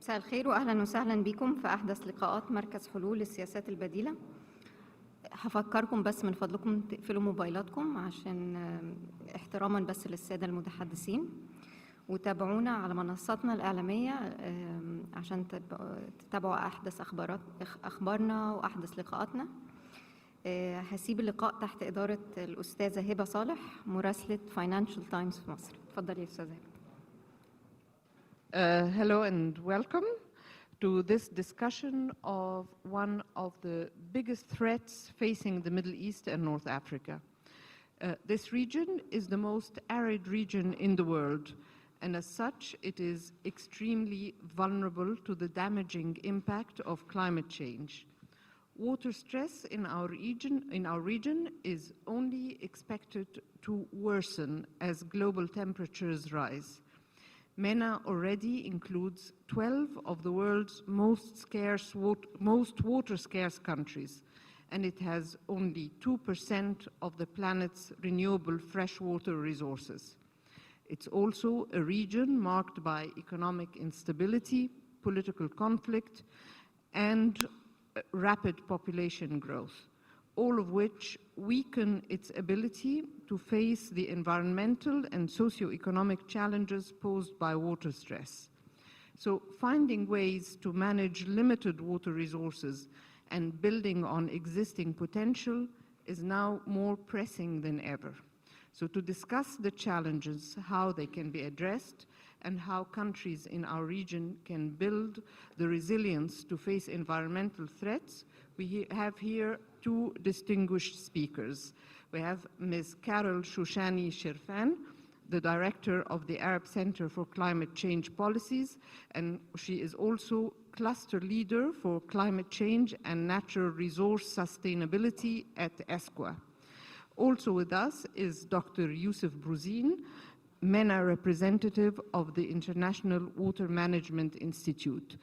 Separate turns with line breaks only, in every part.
مساء الخير واهلا وسهلا بكم في احدث لقاءات مركز حلول للسياسات البديلة. هفكركم بس من فضلكم تقفلوا موبايلاتكم عشان احتراما بس للسادة المتحدثين، وتابعونا على منصاتنا الإعلامية عشان تتابعوا أحدث أخبارنا وأحدث لقاءاتنا. هسيب اللقاء تحت إدارة الأستاذة هبة صالح مراسلة فاينانشال تايمز في مصر. اتفضلي يا أستاذة هبة.
Hello and welcome to this discussion of one of the biggest threats facing the Middle East and North Africa. This region is the most arid region in the world, and as such, it is extremely vulnerable to the damaging impact of climate change. Water stress in our region is only expected to worsen as global temperatures rise. MENA already includes 12 of the world's most water-scarce countries, and it has only 2% of the planet's renewable freshwater resources. It's also a region marked by economic instability, political conflict, and rapid population growth, all of which weaken its ability to face the environmental and socio-economic challenges posed by water stress. So finding ways to manage limited water resources and building on existing potential is now more pressing than ever. So to discuss the challenges, how they can be addressed, and how countries in our region can build the resilience to face environmental threats, we have here two distinguished speakers. We have Ms. Chouchani Cherfana, the director of the Arab Center for Climate Change Policies, and she is also cluster leader for climate change and natural resource sustainability at ESCWA. Also with us is Dr. Youssef Brouziyne, MENA representative of the International Water Management Institute.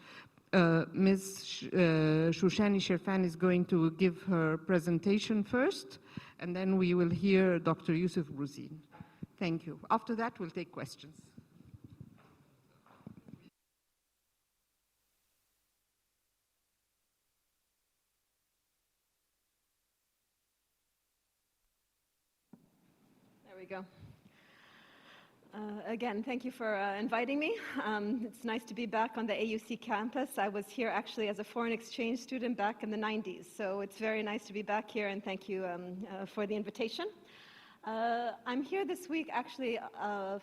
Ms. Chouchani Cherfana is going to give her presentation first, and then we will hear Dr. Youssef Brouziyne. Thank you. After that, we'll take questions.
There we go. Again, thank you for inviting me. It's nice to be back on the AUC campus. I was here actually as a foreign exchange student back in the 90s, so it's very nice to be back here, and thank you for the invitation. I'm here this week actually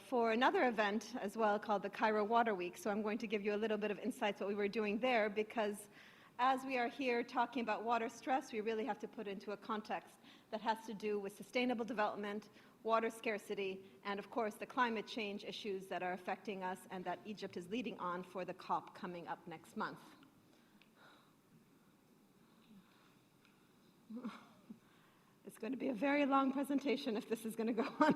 for another event as well called the Cairo Water Week, so I'm going to give you a little bit of insights what we were doing there, because as we are here talking about water stress, we really have to put it into a context that has to do with sustainable development, water scarcity, and of course the climate change issues that are affecting us and that Egypt is leading on for the COP coming up next month. It's going to be a very long presentation if this is going to go on.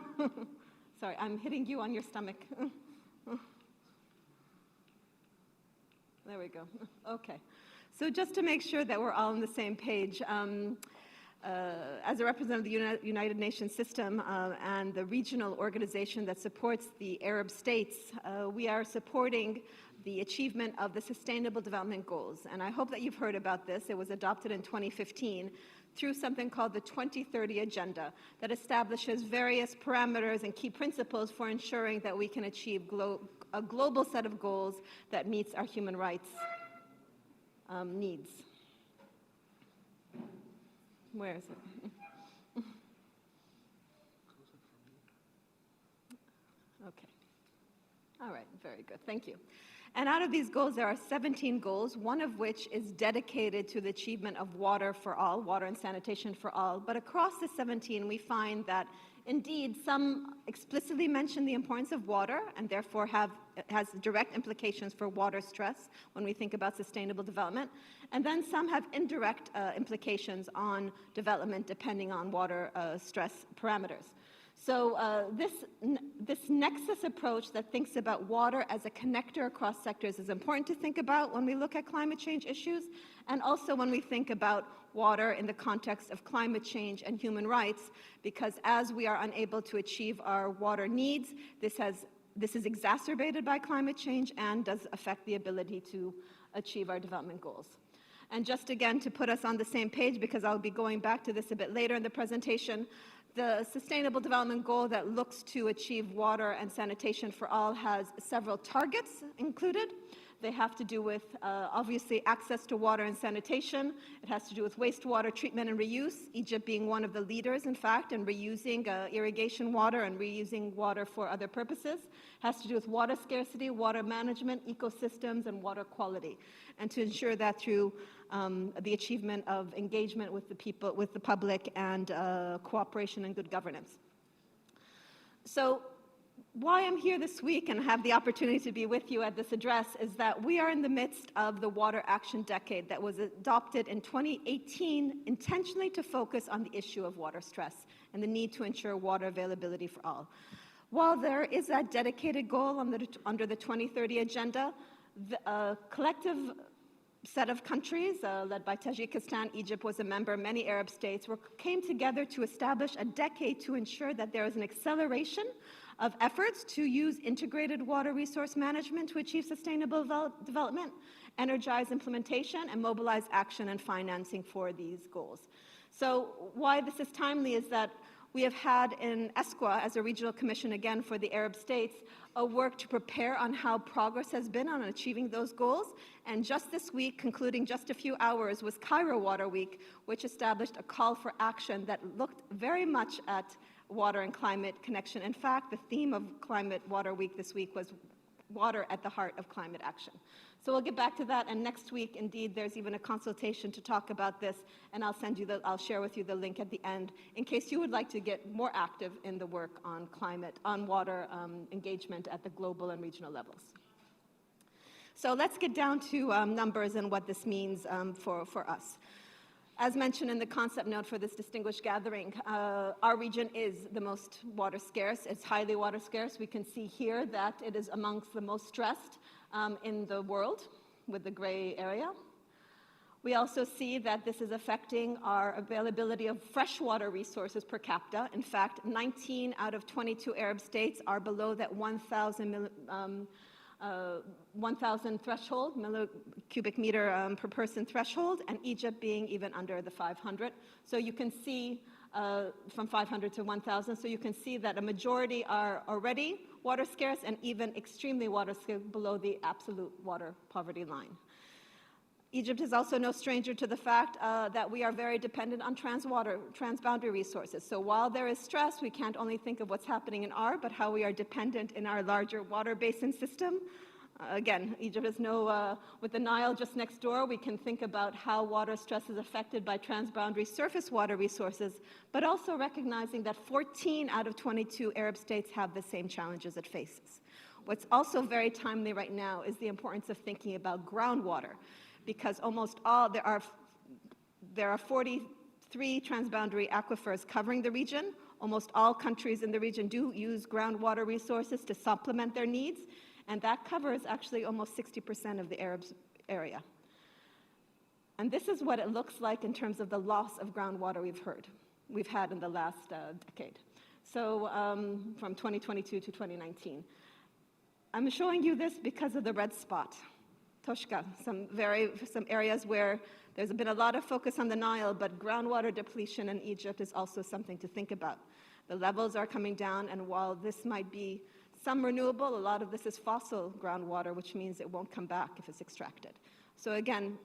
Sorry, I'm hitting you on your stomach. There we go. Okay. So just to make sure that we're all on the same page, as a representative of the United Nations system and the regional organization that supports the Arab states, we are supporting the achievement of the Sustainable Development Goals. And I hope that you've heard about this. It was adopted in 2015 through something called the 2030 Agenda that establishes various parameters and key principles for ensuring that we can achieve a global set of goals that meets our human rights needs. Where is it? Okay. All right, very good, thank you. And out of these goals, there are 17 goals, one of which is dedicated to the achievement of water for all, water and sanitation for all. But across the 17, we find that indeed some explicitly mention the importance of water and therefore has direct implications for water stress when we think about sustainable development. And then some have indirect implications on development depending on water stress parameters. So this nexus approach that thinks about water as a connector across sectors is important to think about when we look at climate change issues, and also when we think about water in the context of climate change and human rights, because as we are unable to achieve our water needs, this has This is exacerbated by climate change and does affect the ability to achieve our development goals. And just again, to put us on the same page, because I'll be going back to this a bit later in the presentation, the Sustainable Development Goal that looks to achieve water and sanitation for all has several targets included. They have to do with, obviously, access to water and sanitation. It has to do with wastewater treatment and reuse, Egypt being one of the leaders, in fact, in reusing irrigation water and reusing water for other purposes. It has to do with water scarcity, water management, ecosystems, and water quality. And to ensure that through the achievement of engagement with the people, with the public, and cooperation and good governance. So, why I'm here this week and have the opportunity to be with you at this address is that we are in the midst of the Water Action Decade that was adopted in 2018 intentionally to focus on the issue of water stress and the need to ensure water availability for all. While there is that dedicated goal under the 2030 agenda, the collective set of countries led by Tajikistan, Egypt was a member, many Arab states came together to establish a decade to ensure that there is an acceleration of efforts to use integrated water resource management to achieve sustainable development, energize implementation, and mobilize action and financing for these goals. So why this is timely is that we have had in ESCWA, as a regional commission again for the Arab states, a work to prepare on how progress has been on achieving those goals. And just this week, concluding just a few hours, was Cairo Water Week, which established a call for action that looked very much at water and climate connection. In fact, the theme of Climate Water Week this week was water at the heart of climate action. So we'll get back to that, and next week, indeed, there's even a consultation to talk about this, and I'll share with you the link at the end, in case you would like to get more active in the work on climate, on water engagement at the global and regional levels. So let's get down to numbers and what this means for us. As mentioned in the concept note for this distinguished gathering, our region is the most water scarce. It's highly water scarce. We can see here that it is amongst the most stressed in the world with the gray area. We also see that this is affecting our availability of freshwater resources per capita. In fact, 19 out of 22 Arab states are below that 1,000 threshold, cubic meter per person threshold, and Egypt being even under the 500. So you can see from 500 to 1,000, so you can see that a majority are already water scarce and even extremely water scarce below the absolute water poverty line. Egypt is also no stranger to the fact that we are very dependent on transboundary resources. So while there is stress, we can't only think of what's happening in but how we are dependent in our larger water basin system. Again, Egypt is with the Nile just next door, we can think about how water stress is affected by transboundary surface water resources, but also recognizing that 14 out of 22 Arab states have the same challenges it faces. What's also very timely right now is the importance of thinking about groundwater, because almost all, there are 43 transboundary aquifers covering the region. Almost all countries in the region do use groundwater resources to supplement their needs, and that covers actually almost 60% of the Arab area. And this is what it looks like in terms of the loss of groundwater we've had in the last decade. So from 2022 to 2019. I'm showing you this because of the red spot. Toshka, some areas where there's been a lot of focus on the Nile, but groundwater depletion in Egypt is also something to think about. The levels are coming down, and while this might be some renewable, a lot of this is fossil groundwater, which means it won't come back if it's extracted. So again,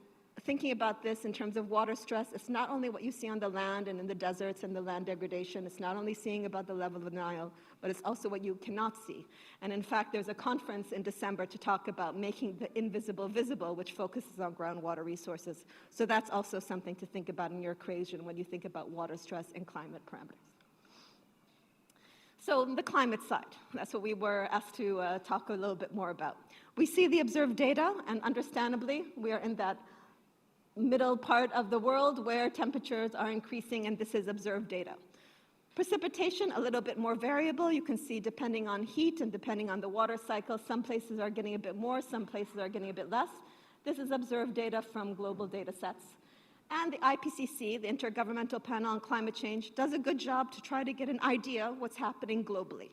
thinking about this in terms of water stress, it's not only what you see on the land and in the deserts and the land degradation, it's not only seeing about the level of the Nile, but it's also what you cannot see. And in fact, there's a conference in December to talk about making the invisible visible, which focuses on groundwater resources. So that's also something to think about in your equation when you think about water stress and climate parameters. So the climate side, that's what we were asked to talk a little bit more about. We see the observed data, and understandably, we are in that middle part of the world where temperatures are increasing, and this is observed data. Precipitation, a little bit more variable. You can see depending on heat and depending on the water cycle, some places are getting a bit more, some places are getting a bit less. This is observed data from global data sets. And the IPCC, the Intergovernmental Panel on Climate Change, does a good job to try to get an idea of what's happening globally.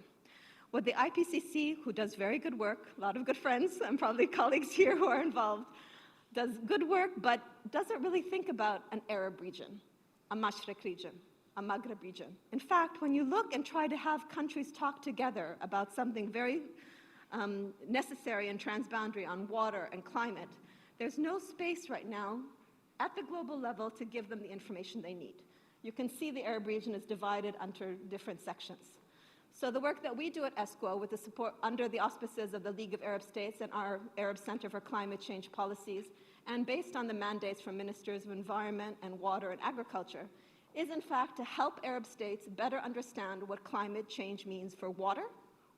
What the IPCC, who does very good work, a lot of good friends, and probably colleagues here who are involved, does good work, but doesn't really think about an Arab region, a Mashriq region, a Maghreb region. In fact, when you look and try to have countries talk together about something very necessary and transboundary on water and climate, there's no space right now at the global level to give them the information they need. You can see the Arab region is divided under different sections. So the work that we do at ESCWA with the support under the auspices of the League of Arab States and our Arab Center for Climate Change Policies, and based on the mandates from Ministers of Environment and Water and Agriculture, is in fact to help Arab states better understand what climate change means for water,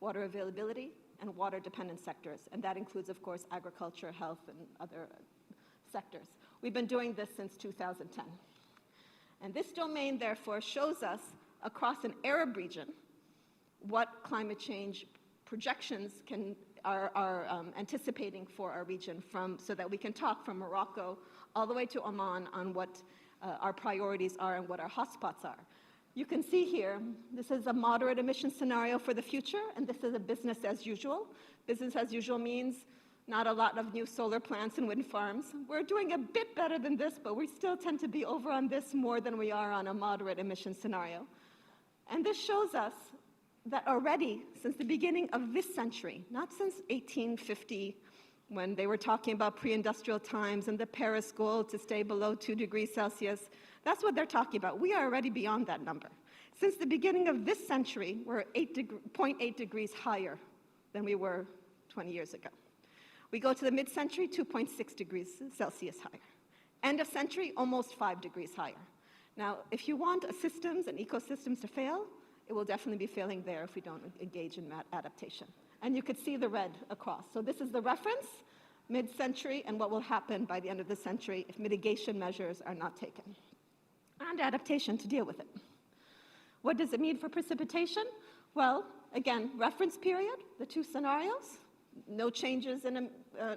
water availability, and water-dependent sectors. And that includes, of course, agriculture, health, and other sectors. We've been doing this since 2010. And this domain, therefore, shows us across an Arab region what climate change projections are anticipating for our region so that we can talk from Morocco all the way to Oman on what our priorities are and what our hotspots are. You can see here, this is a moderate emission scenario for the future, and this is a business as usual. Business as usual means not a lot of new solar plants and wind farms. We're doing a bit better than this, but we still tend to be over on this more than we are on a moderate emission scenario. And this shows us that already, since the beginning of this century, not since 1850, when they were talking about pre-industrial times and the Paris goal to stay below 2 degrees Celsius, that's what they're talking about. We are already beyond that number. Since the beginning of this century, we're 0.8 degrees higher than we were 20 years ago. We go to the mid-century, 2.6 degrees Celsius higher. End of century, almost 5 degrees higher. Now, if you want systems and ecosystems to fail, it will definitely be failing there if we don't engage in adaptation. And you could see the red across. So this is the reference, mid-century, and what will happen by the end of the century if mitigation measures are not taken. And adaptation to deal with it. What does it mean for precipitation? Well, again, reference period, the two scenarios, no changes in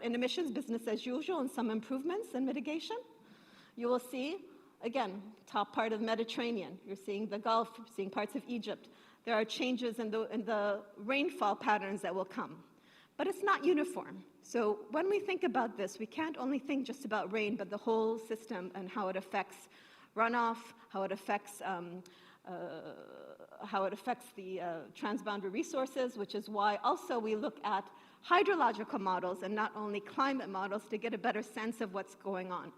emissions, business as usual, and some improvements in mitigation. You will see, again, top part of the Mediterranean. You're seeing the Gulf, you're seeing parts of Egypt. There are changes in the rainfall patterns that will come. But it's not uniform. So when we think about this, we can't only think just about rain, but the whole system and how it affects runoff, how it affects the transboundary resources, which is why also we look at hydrological models and not only climate models to get a better sense of what's going on.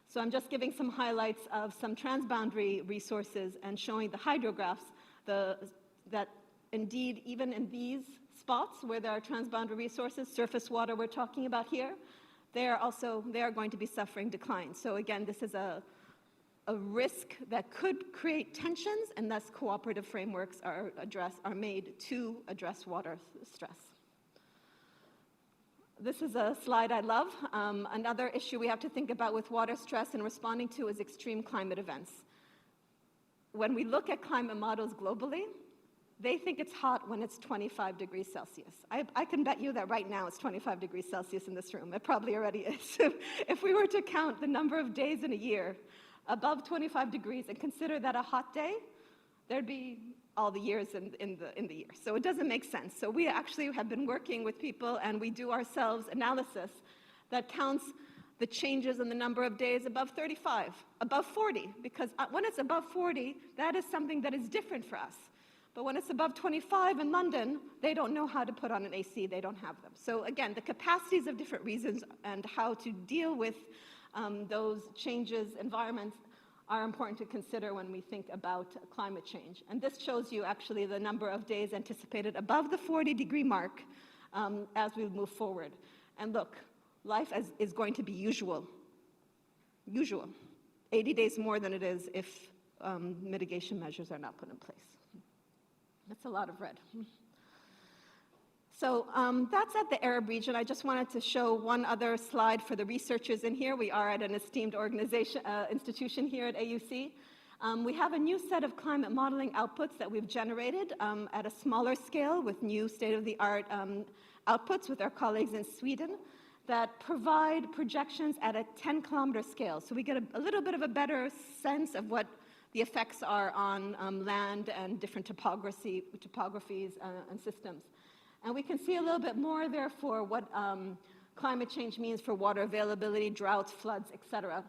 So I'm just giving some highlights of some transboundary resources and showing the hydrographs that indeed, even in these spots where there are transboundary resources, surface water we're talking about here, they are going to be suffering decline. So again, this is a risk that could create tensions, and thus cooperative frameworks are made to address water stress. This is a slide I love. Another issue we have to think about with water stress and responding to is extreme climate events. When we look at climate models globally, they think it's hot when it's 25 degrees Celsius. I can bet you that right now it's 25 degrees Celsius in this room. It probably already is. If we were to count the number of days in a year above 25 degrees and consider that a hot day, there'd be all the years in the year. So it doesn't make sense. So we actually have been working with people, and we do ourselves analysis that counts the changes in the number of days above 35, above 40, because when it's above 40, that is something that is different for us. But when it's above 25 in London, they don't know how to put on an AC, they don't have them. So again, the capacities of different reasons and how to deal with those changes, environments, are important to consider when we think about climate change. And this shows you actually the number of days anticipated above the 40-degree mark as we move forward. And look, life is going to be usual. 80 days more than it is if mitigation measures are not put in place. That's a lot of red. So that's at the Arab region. I just wanted to show one other slide for the researchers in here. We are at an esteemed institution here at AUC. We have a new set of climate modeling outputs that we've generated at a smaller scale with new state-of-the-art outputs with our colleagues in Sweden that provide projections at a 10-kilometer scale. So we get a little bit of a better sense of what the effects are on land and different topographies and systems. And we can see a little bit more, therefore, what climate change means for water availability, droughts, floods, et cetera.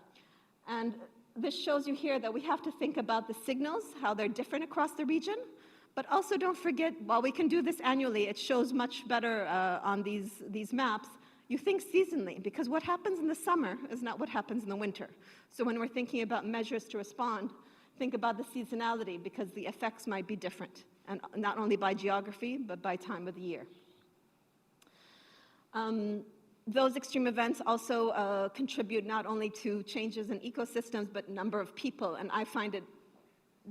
And this shows you here that we have to think about the signals, how they're different across the region. But also don't forget, while we can do this annually, it shows much better on these maps. You think seasonally, because what happens in the summer is not what happens in the winter. So when we're thinking about measures to respond, think about the seasonality, because the effects might be different, and not only by geography, but by time of the year. Those extreme events also contribute not only to changes in ecosystems, but number of people. And I find it,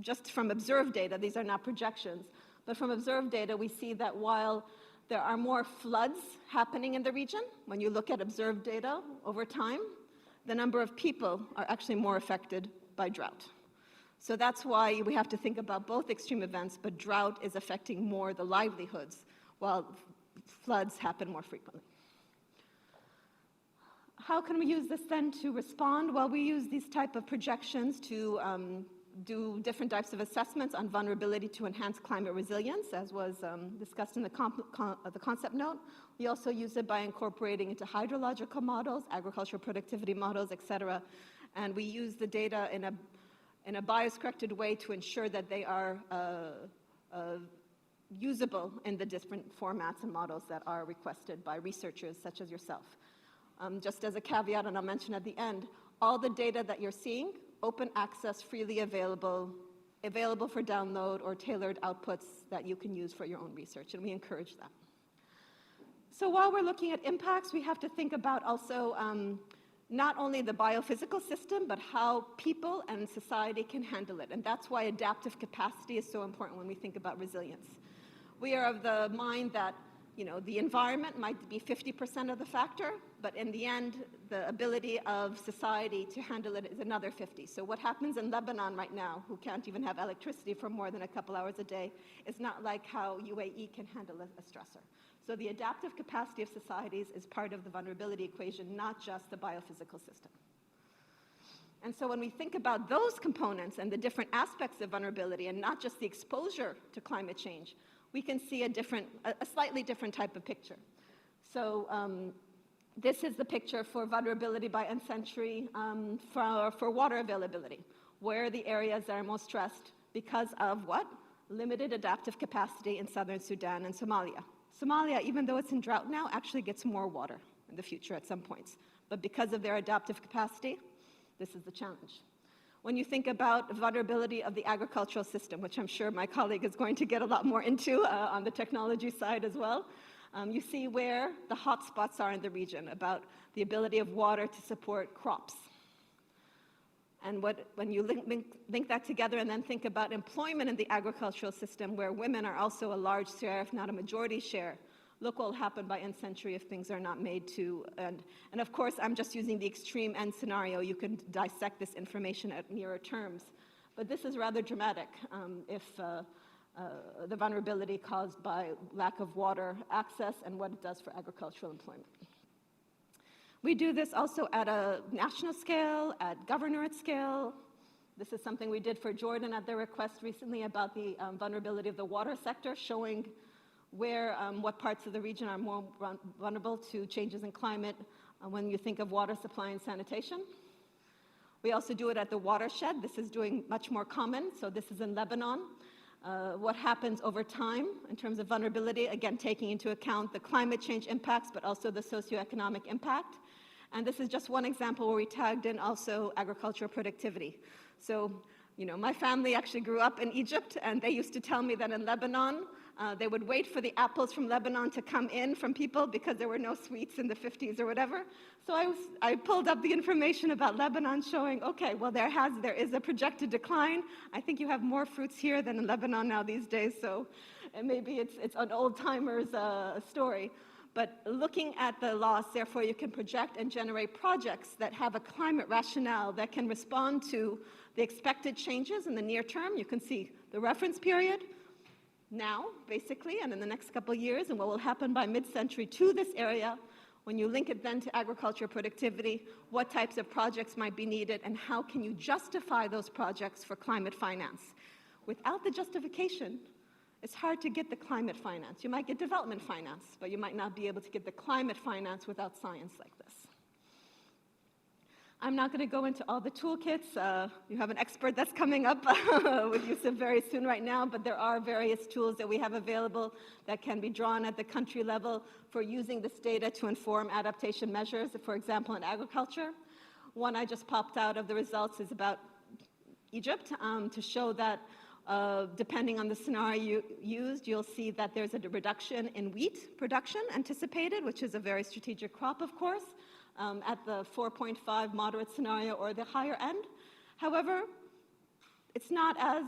just from observed data, these are not projections, but from observed data, we see that while there are more floods happening in the region, when you look at observed data over time, the number of people are actually more affected by drought. So that's why we have to think about both extreme events, but drought is affecting more the livelihoods, while floods happen more frequently. How can we use this then to respond? Well, we use these type of projections to do different types of assessments on vulnerability to enhance climate resilience, as was discussed in the concept note. We also use it by incorporating into hydrological models, agricultural productivity models, et cetera. And we use the data in a bias-corrected way to ensure that they are usable in the different formats and models that are requested by researchers such as yourself. Just as a caveat, and I'll mention at the end, all the data that you're seeing, open access, freely available for download, or tailored outputs that you can use for your own research, and we encourage that. So while we're looking at impacts, we have to think about also not only the biophysical system, but how people and society can handle it. And that's why adaptive capacity is so important when we think about resilience. We are of the mind that the environment might be 50% of the factor, but in the end, the ability of society to handle it is another 50. So what happens in Lebanon right now, who can't even have electricity for more than a couple hours a day, is not like how UAE can handle a stressor. So the adaptive capacity of societies is part of the vulnerability equation, not just the biophysical system. And so when we think about those components and the different aspects of vulnerability, and not just the exposure to climate change, we can see a slightly different type of picture. So this is the picture for vulnerability by end century for water availability. Where are the areas that are most stressed because of what? Limited adaptive capacity in southern Sudan and Somalia. Somalia, even though it's in drought now, actually gets more water in the future at some points. But because of their adaptive capacity, this is the challenge. When you think about vulnerability of the agricultural system, which I'm sure my colleague is going to get a lot more into on the technology side as well, you see where the hot spots are in the region about the ability of water to support crops. And when you link that together and then think about employment in the agricultural system, where women are also a large share, if not a majority share, look what will happen by end century if things are not made to, and of course, I'm just using the extreme end scenario. You can dissect this information at nearer terms. But this is rather dramatic if the vulnerability caused by lack of water access and what it does for agricultural employment. We do this also at a national scale, at governorate scale. This is something we did for Jordan at their request recently about the vulnerability of the water sector, showing where what parts of the region are more vulnerable to changes in climate when you think of water supply and sanitation. We also do it at the watershed. This is doing much more common. So this is in Lebanon. What happens over time in terms of vulnerability, again, taking into account the climate change impacts, but also the socioeconomic impact. And this is just one example where we tagged in also agricultural productivity. So, my family actually grew up in Egypt, and they used to tell me that in Lebanon, they would wait for the apples from Lebanon to come in from people because there were no sweets in the 50s or whatever. So I pulled up the information about Lebanon showing, okay, well, there is a projected decline. I think you have more fruits here than in Lebanon now these days, so maybe it's an old-timer's story. But looking at the loss, therefore, you can project and generate projects that have a climate rationale that can respond to the expected changes in the near term. You can see the reference period now, basically, and in the next couple of years, and what will happen by mid-century to this area. When you link it then to agriculture productivity, what types of projects might be needed, and how can you justify those projects for climate finance? Without the justification, it's hard to get the climate finance. You might get development finance, but you might not be able to get the climate finance without science like this. I'm not going to go into all the toolkits. You have an expert that's coming up with Youssef very soon right now, but there are various tools that we have available that can be drawn at the country level for using this data to inform adaptation measures, for example, in agriculture. One I just popped out of the results is about Egypt to show that depending on the scenario used, you'll see that there's a reduction in wheat production anticipated, which is a very strategic crop, of course, at the 4.5 moderate scenario or the higher end. However, it's not as,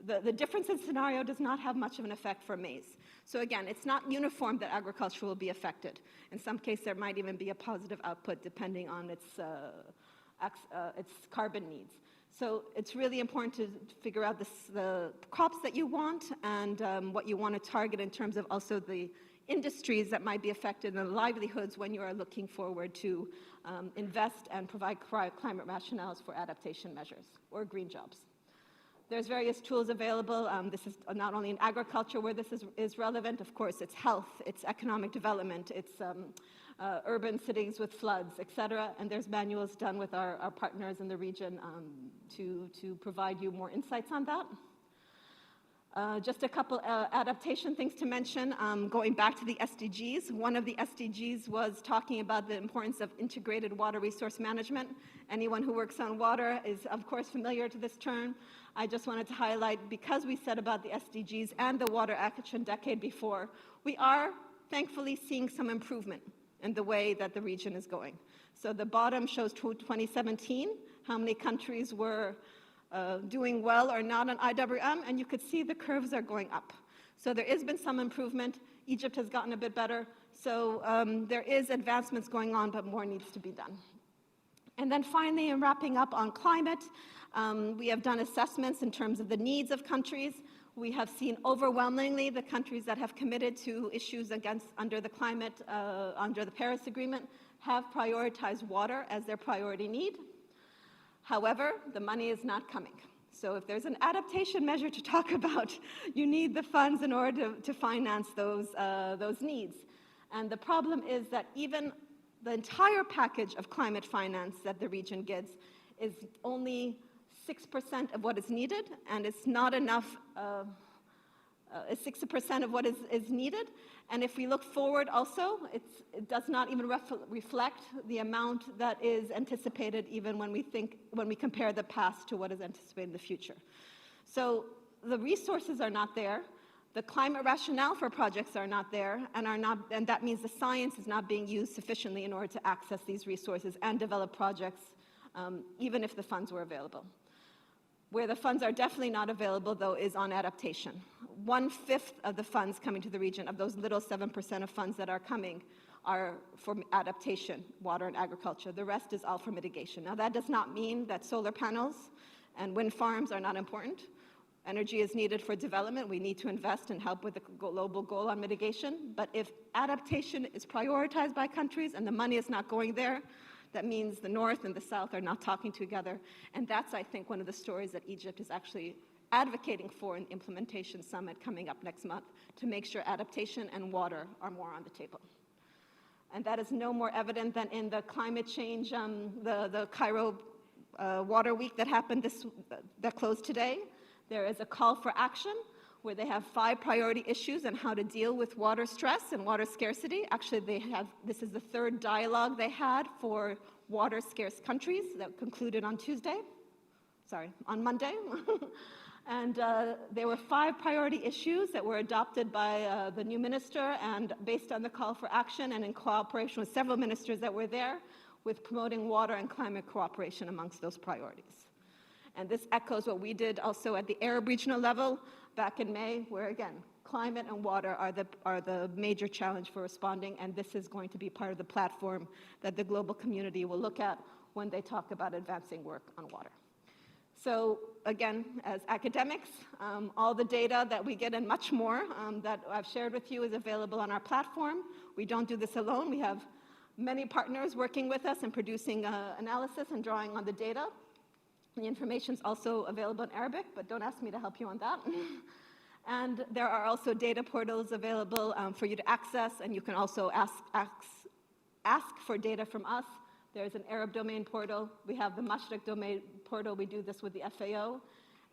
the difference in scenario does not have much of an effect for maize. So again, it's not uniform that agriculture will be affected. In some cases, there might even be a positive output depending on its carbon needs. So it's really important to figure out the crops that you want and what you want to target in terms of also the industries that might be affected and the livelihoods when you are looking forward to invest and provide climate rationales for adaptation measures or green jobs. There's various tools available. This is not only in agriculture where this is relevant, of course, it's health, it's economic development, it's urban cities with floods, et cetera. And there's manuals done with our partners in the region to provide you more insights on that. Just a couple adaptation things to mention. Going back to the SDGs, one of the SDGs was talking about the importance of integrated water resource management. Anyone who works on water is, of course, familiar to this term. I just wanted to highlight, because we said about the SDGs and the water action decade before, we are thankfully seeing some improvement in the way that the region is going. So the bottom shows 2017, how many countries were doing well or not on IWM, and you could see the curves are going up. So there has been some improvement. Egypt has gotten a bit better. So there is advancements going on, but more needs to be done. And then finally, in wrapping up on climate, we have done assessments in terms of the needs of countries. We have seen overwhelmingly the countries that have committed to issues under the climate, under the Paris Agreement, have prioritized water as their priority need. However, the money is not coming. So if there's an adaptation measure to talk about, you need the funds in order to finance those needs. And the problem is that even the entire package of climate finance that the region gets is only 6% of what is needed, and it's not enough, 60% of what is needed. And if we look forward also, it does not even reflect the amount that is anticipated even when we compare the past to what is anticipated in the future. So the resources are not there. The climate rationale for projects are not there, and that means the science is not being used sufficiently in order to access these resources and develop projects, even if the funds were available. Where the funds are definitely not available, though, is on adaptation. 1/5 of the funds coming to the region, of those little 7% of funds that are coming, are for adaptation, water and agriculture. The rest is all for mitigation. Now, that does not mean that solar panels and wind farms are not important. Energy is needed for development. We need to invest and help with the global goal on mitigation. But if adaptation is prioritized by countries and the money is not going there, that means the North and the South are not talking together. And that's, I think, one of the stories that Egypt is actually advocating for in the implementation summit coming up next month, to make sure adaptation and water are more on the table. And that is no more evident than in the climate change, the Cairo Water Week that happened that closed today. There is a call for action where they have 5 priority issues on how to deal with water stress and water scarcity. Actually, this is the 3rd dialogue they had for water scarce countries that concluded on Monday. And there were 5 priority issues that were adopted by the new minister, and based on the call for action and in cooperation with several ministers that were there, with promoting water and climate cooperation amongst those priorities. And this echoes what we did also at the Arab regional level back in May, where again, climate and water are the major challenge for responding, and this is going to be part of the platform that the global community will look at when they talk about advancing work on water. So again, as academics, all the data that we get and much more that I've shared with you is available on our platform. We don't do this alone. We have many partners working with us and producing analysis and drawing on the data. The information is also available in Arabic, but don't ask me to help you on that. And there are also data portals available for you to access, and you can also ask for data from us. There's an Arab domain portal. We have the Mashriq domain portal. We do this with the FAO.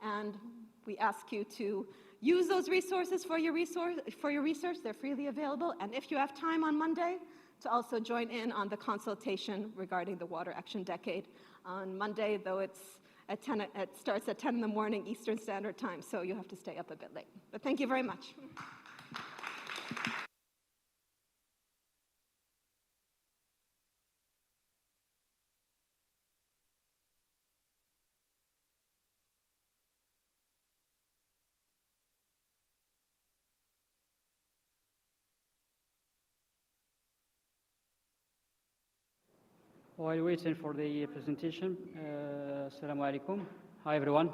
And we ask you to use those resources for your research. They're freely available. And if you have time on Monday, to also join in on the consultation regarding the Water Action Decade. On Monday, though it starts at 10 in the morning Eastern Standard Time, so you have to stay up a bit late. But thank you very much.
While waiting for the presentation, Assalamu alaikum. Hi, everyone.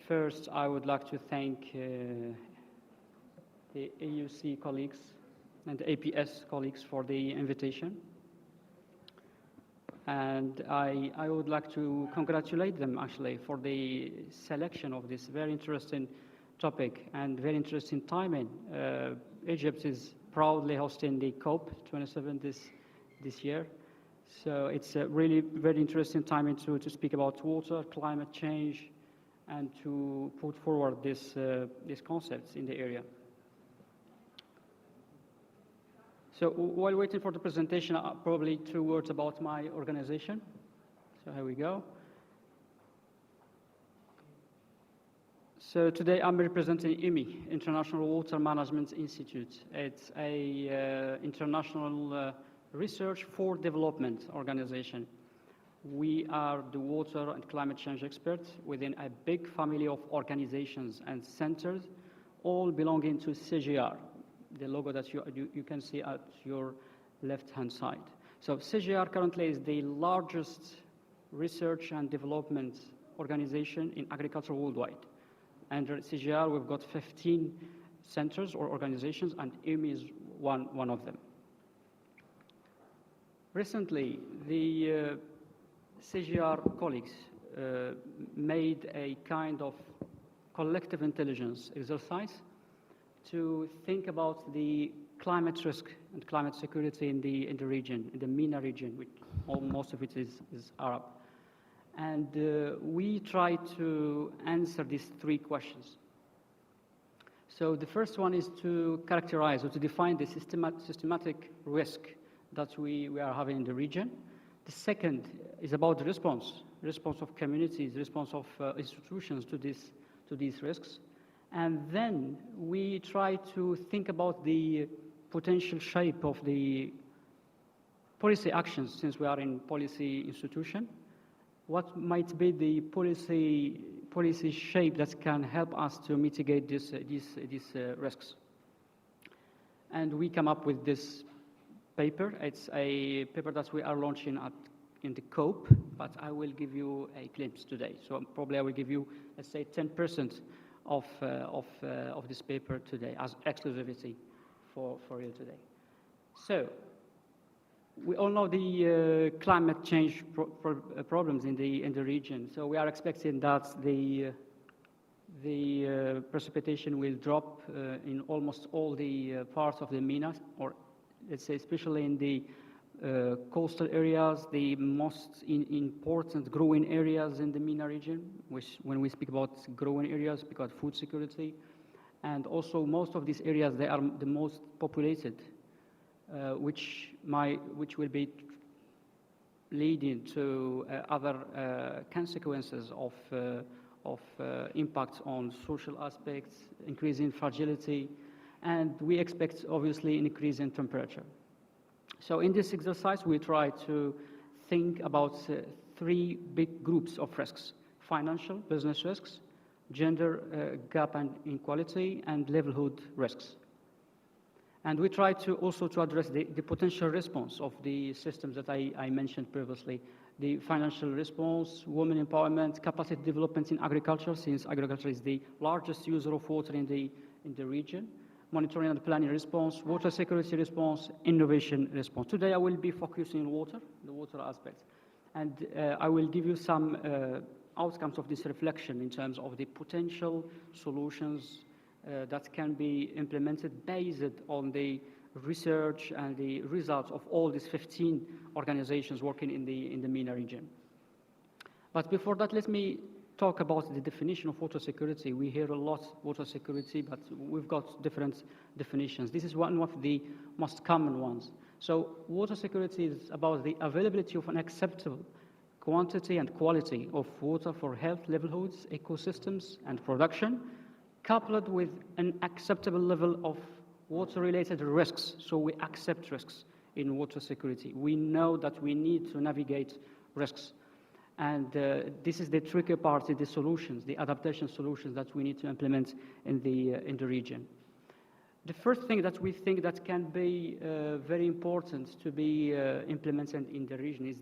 First, I would like to thank the AUC colleagues and the APS colleagues for the invitation. And I would like to congratulate them, actually, for the selection of this very interesting topic and very interesting timing. Egypt is proudly hosting the COP27 this year. So it's a really very interesting time to speak about water, climate change, and to put forward these concepts in the area. So while waiting for the presentation, probably 2 words about my organization. So here we go. So today I'm representing IWMI, International Water Management Institute. It's a international research for development organization. We are the water and climate change experts within a big family of organizations and centers, all belonging to CGR, the logo that you can see at your left-hand side. So CGR currently is the largest research and development organization in agriculture worldwide. Under CGR, we've got 15 centers or organizations, and IWMI is one of them. Recently, the CGR colleagues made a kind of collective intelligence exercise to think about the climate risk and climate security in the region, in the MENA region, which most of it is Arab. And we try to answer these 3 questions. So the first one is to characterize or to define the systematic risk that we are having in the region. The second is about the response of communities, response of institutions to these risks. And then we try to think about the potential shape of the policy actions, since we are in policy institution. What might be the policy shape that can help us to mitigate these risks? And we come up with this paper. It's a paper that we are launching in the COP, but I will give you a glimpse today. So probably I will give you, let's say, 10% of this paper today as exclusivity for you today. So we all know the climate change problems in the region. So we are expecting that the precipitation will drop in almost all the parts of the MENA, or let's say especially in the coastal areas, the most important growing areas in the MENA region, which when we speak about growing areas, we speak about food security. And also most of these areas, they are the most populated, which will be leading to other consequences of impacts on social aspects, increasing fragility, and we expect, obviously, an increase in temperature. So in this exercise, we try to think about 3 big groups of risks: financial, business risks, gender gap and inequality, and livelihood risks. And we try to also to address the potential response of the systems that I mentioned previously: the financial response, women empowerment, capacity development in agriculture, since agriculture is the largest user of water in the region, monitoring and planning response, water security response, innovation response. Today I will be focusing on water, the water aspects. And I will give you some outcomes of this reflection in terms of the potential solutions that can be implemented based on the research and the results of all these 15 organizations working in the MENA region. But before that, let me talk about the definition of water security. We hear a lot water security, but we've got different definitions. This is one of the most common ones. So water security is about the availability of an acceptable quantity and quality of water for health livelihoods, ecosystems, and production, coupled with an acceptable level of water-related risks. So we accept risks in water security. We know that we need to navigate risks. And this is the tricky part, the solutions, the adaptation solutions that we need to implement in the region. The first thing that we think that can be very important to be implemented in the region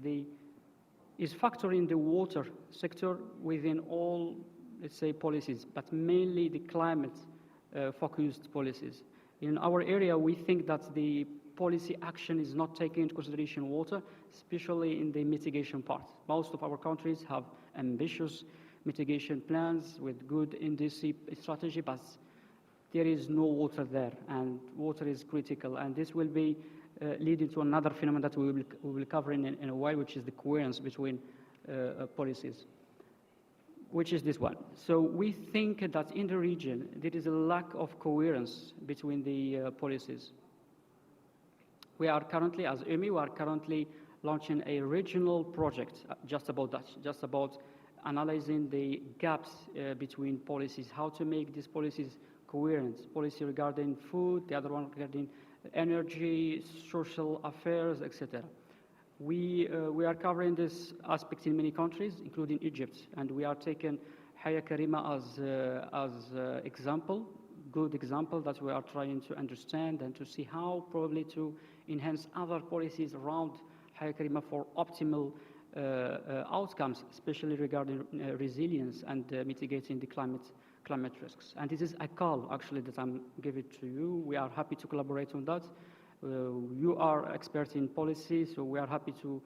is factoring the water sector within all, let's say, policies, but mainly the climate-focused policies. In our area, we think that the policy action is not taking into consideration water, especially in the mitigation part. Most of our countries have ambitious mitigation plans with good industry strategy, but there is no water there, and water is critical. And this will be leading to another phenomenon that we will cover in a while, which is the coherence between policies, which is this one. So we think that in the region, there is a lack of coherence between the policies. We are currently, as IWMI, we are currently launching a regional project just about that, just about analyzing the gaps between policies, how to make these policies coherent. Policy regarding food, the other one regarding energy, social affairs, etc. We are covering this aspect in many countries, including Egypt, and we are taking Haya Karima as example, good example that we are trying to understand and to see how probably to enhance other policies around Haya Karima for optimal outcomes, especially regarding resilience and mitigating the climate risks. And this is a call, actually, that I'm giving to you. We are happy to collaborate on that. You are experts in policy, so we are happy to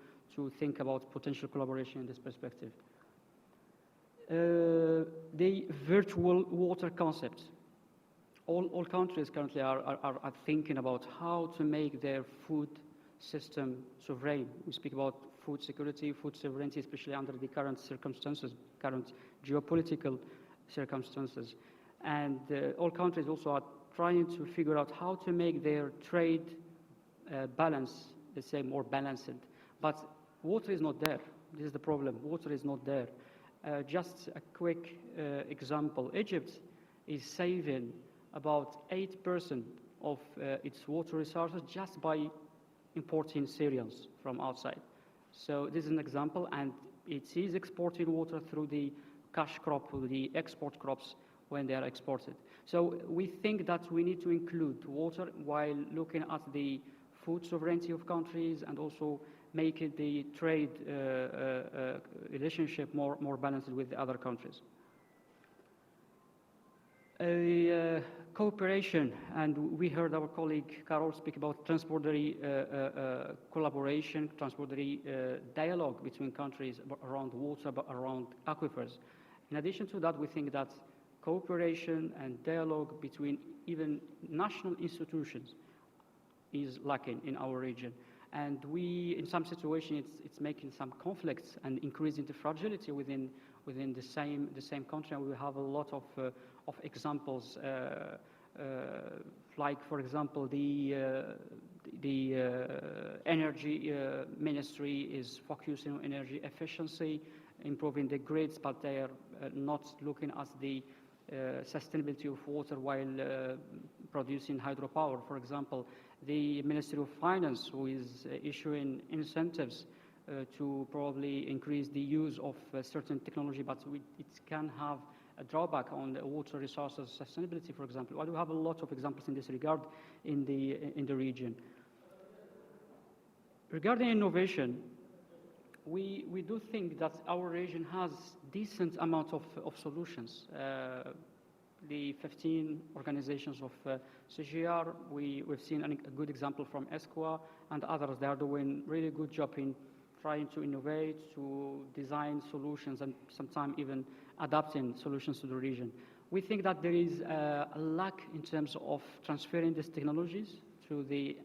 think about potential collaboration in this perspective. The virtual water concept. All countries currently are thinking about how to make their food system sovereign. We speak about food security, food sovereignty, especially under the current circumstances, current geopolitical circumstances. And all countries also are trying to figure out how to make their trade balance, let's say, more balanced. But water is not there. This is the problem. Water is not there. Just a quick example. Egypt is saving about 8% of its water resources just by importing cereals from outside. So this is an example, and it is exporting water through the cash crop, or the export crops when they are exported. So we think that we need to include water while looking at the food sovereignty of countries and also making the trade relationship more balanced with the other countries. Cooperation, and we heard our colleague Carol speak about transborder collaboration, transborder dialogue between countries around water, but around aquifers. In addition to that, we think that cooperation and dialogue between even national institutions is lacking in our region. And we, in some situations, it's making some conflicts and increasing the fragility within the same country. And we have a lot of examples, like, for example, the energy ministry is focusing on energy efficiency, improving the grids, but they are not looking at the sustainability of water while producing hydropower. For example, the Ministry of Finance, who is issuing incentives to probably increase the use of certain technology, but it can have a drawback on the water resources sustainability, for example. Well, we have a lot of examples in this regard in the region. Regarding innovation, we do think that our region has decent amount of solutions. The 15 organizations of CGR, we've seen a good example from ESCWA and others. They are doing really good job in trying to innovate, to design solutions, and sometimes even adapting solutions to the region. We think that there is a lack in terms of transferring these technologies to the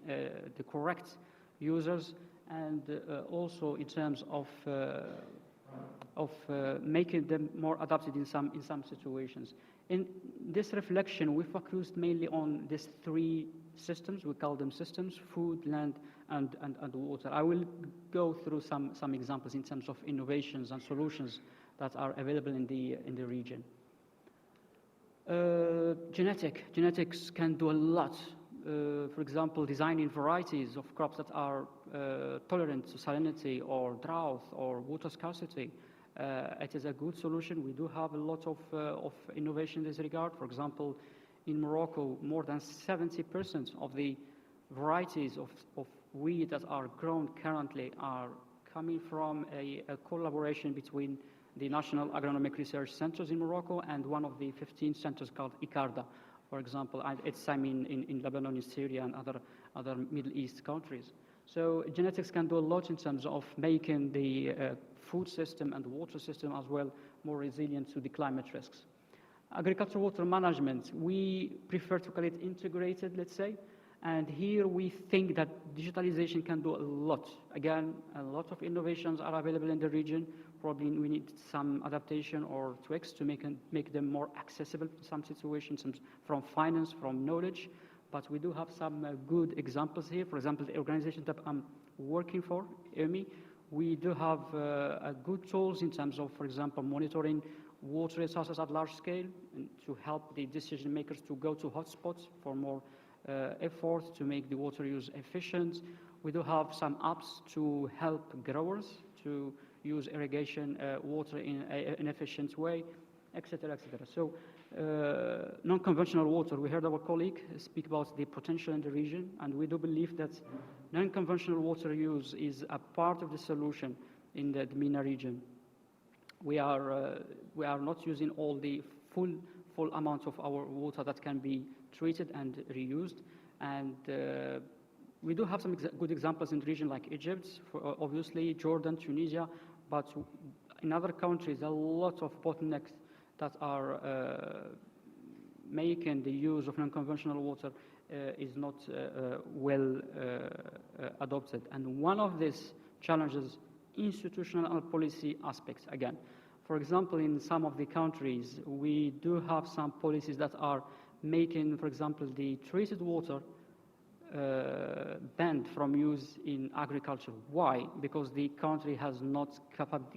correct users, and also in terms of making them more adapted in some situations. In this reflection, we focused mainly on these three systems. We call them systems: food, land, and water. I will go through some examples in terms of innovations and solutions that are available in the region. Genetics can do a lot. For example, designing varieties of crops that are tolerant to salinity or drought or water scarcity. It is a good solution. We do have a lot of innovation in this regard. For example, in Morocco, more than 70% of the varieties of wheat that are grown currently are coming from a collaboration between the National Agronomic Research Centers in Morocco and one of the 15 centers called ICARDA, for example. And it's in Lebanon, in Syria, and other Middle East countries. So genetics can do a lot in terms of making the food system and the water system as well more resilient to the climate risks. Agricultural water management, we prefer to call it integrated, let's say. And here we think that digitalization can do a lot. Again, a lot of innovations are available in the region. Probably we need some adaptation or tweaks to make them more accessible to some situations, from finance, from knowledge. But we do have some good examples here. For example, the organization that I'm working for, IWMI, we do have good tools in terms of, for example, monitoring water resources at large scale, and to help the decision makers to go to hotspots for more effort to make the water use efficient. We do have some apps to help growers to use irrigation water in an efficient way, etc., etc. So non-conventional water, we heard our colleague speak about the potential in the region, and we do believe that non-conventional water use is a part of the solution in the MENA region. We are not using all the full amount of our water that can be treated and reused, and we do have some good examples in the region, like Egypt, obviously Jordan, Tunisia, but in other countries a lot of bottlenecks that are making the use of non-conventional water is not well adopted. And one of these challenges, institutional and policy aspects again. For example, in some of the countries, we do have some policies that are making, for example, the treated water banned from use in agriculture. Why? Because the country has not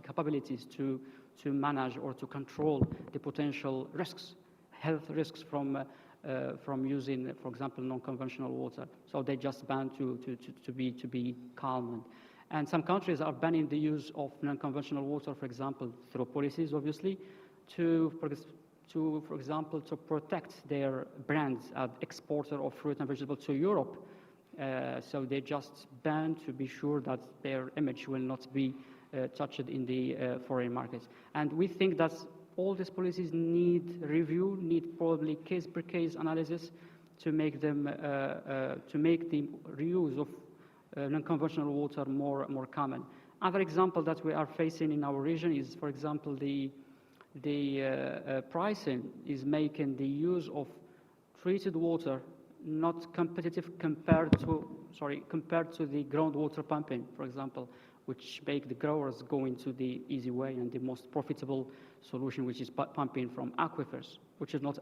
capabilities to manage or to control the potential risks, health risks from using, for example, non-conventional water. So they just ban to be calm. And some countries are banning the use of non-conventional water, for example, through policies, obviously, for example, to protect their brands as exporter of fruit and vegetables to Europe. So they just ban to be sure that their image will not be touched in the foreign markets. And we think that all these policies need review, need probably case-per-case analysis to make them to make the reuse of non-conventional water more common. Other example that we are facing in our region is, for example, the pricing is making the use of treated water not competitive compared to the groundwater pumping, for example, which make the growers go into the easy way and the most profitable solution, which is pumping from aquifers, which is not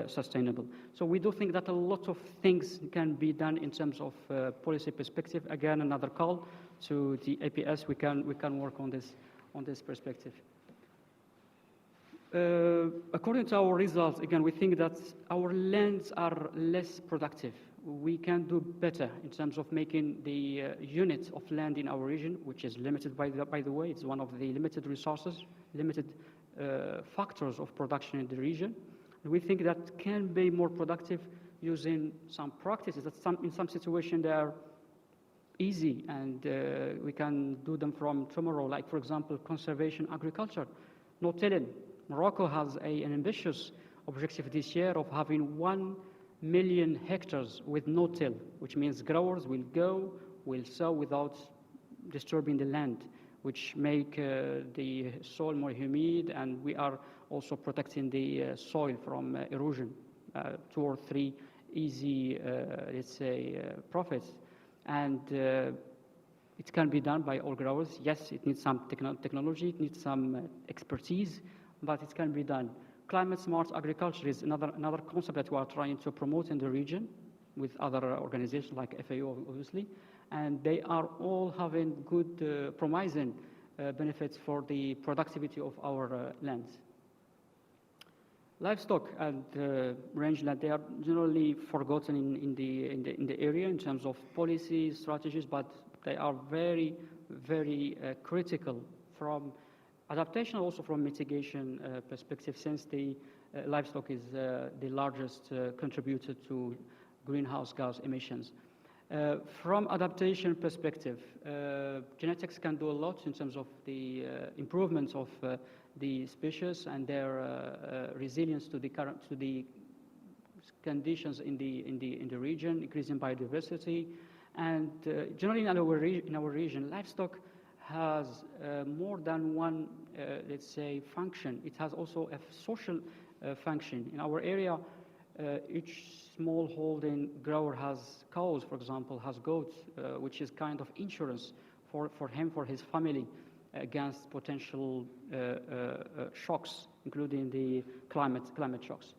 sustainable. So we do think that a lot of things can be done in terms of policy perspective. Again, another call to the APS. We can work on this perspective. According to our results, again, we think that our lands are less productive. We can do better in terms of making the unit of land in our region, which is limited, by the way. It's one of the limited resources, limited factors of production in the region. And we think that can be more productive using some practices that in some situations they are easy and we can do them from tomorrow, like, for example, conservation agriculture, no-tilling. Morocco has an ambitious objective this year of having 1 million hectares with no-till, which means growers will sow without disturbing the land, which make the soil more humid, and we are also protecting the soil from erosion. 2 or 3 easy, let's say, profits. And it can be done by all growers. Yes, it needs some technology, it needs some expertise, but it can be done. Climate smart agriculture is another concept that we are trying to promote in the region with other organizations like FAO, obviously, and they are all having good, promising benefits for the productivity of our lands. Livestock and rangeland, they are generally forgotten in the area in terms of policies, strategies, but they are very, very critical from adaptation, also from mitigation perspective, since the livestock is the largest contributor to greenhouse gas emissions. From adaptation perspective, genetics can do a lot in terms of the improvements of the species and their resilience to the conditions in the region, increasing biodiversity, and generally in our region, livestock has more than one, let's say, function. It has also a social function. In our area, each small-holding grower has cows, for example, has goats, which is kind of insurance for him, for his family, against potential shocks, including the climate shocks.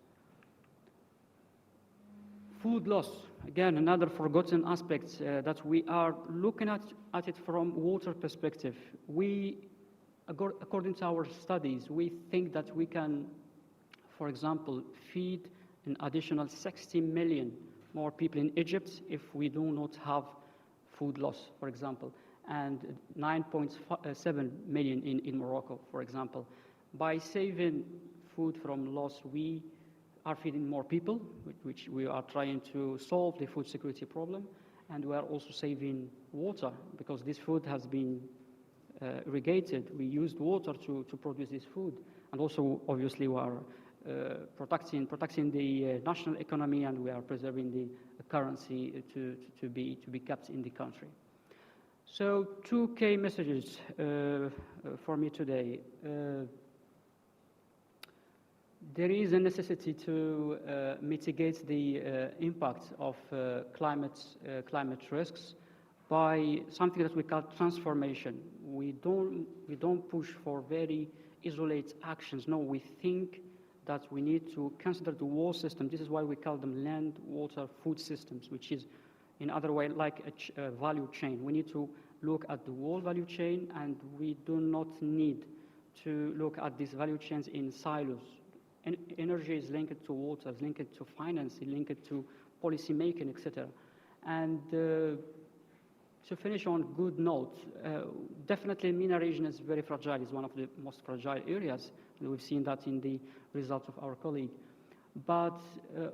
Food loss, again, another forgotten aspect that we are looking at it from water perspective. According to our studies, we think that we can, for example, feed an additional 60 million more people in Egypt if we do not have food loss, for example, and 9.7 million in Morocco, for example. By saving food from loss, we are feeding more people, which we are trying to solve the food security problem, and we are also saving water because this food has been irrigated. We used water to produce this food, and also obviously we are protecting the national economy, and we are preserving the currency to be kept in the country. So 2 key messages for me today. There is a necessity to mitigate the impact of climate risks by something that we call transformation. We don't push for very isolated actions. No, we think that we need to consider the whole system. This is why we call them land, water, food systems, which is in other way like a value chain. We need to look at the whole value chain, and we do not need to look at these value chains in silos. Energy is linked to water, is linked to finance, is linked to policy making, etc. And to finish on good note, definitely MENA region is very fragile. It's one of the most fragile areas. We've seen that in the results of our colleague. But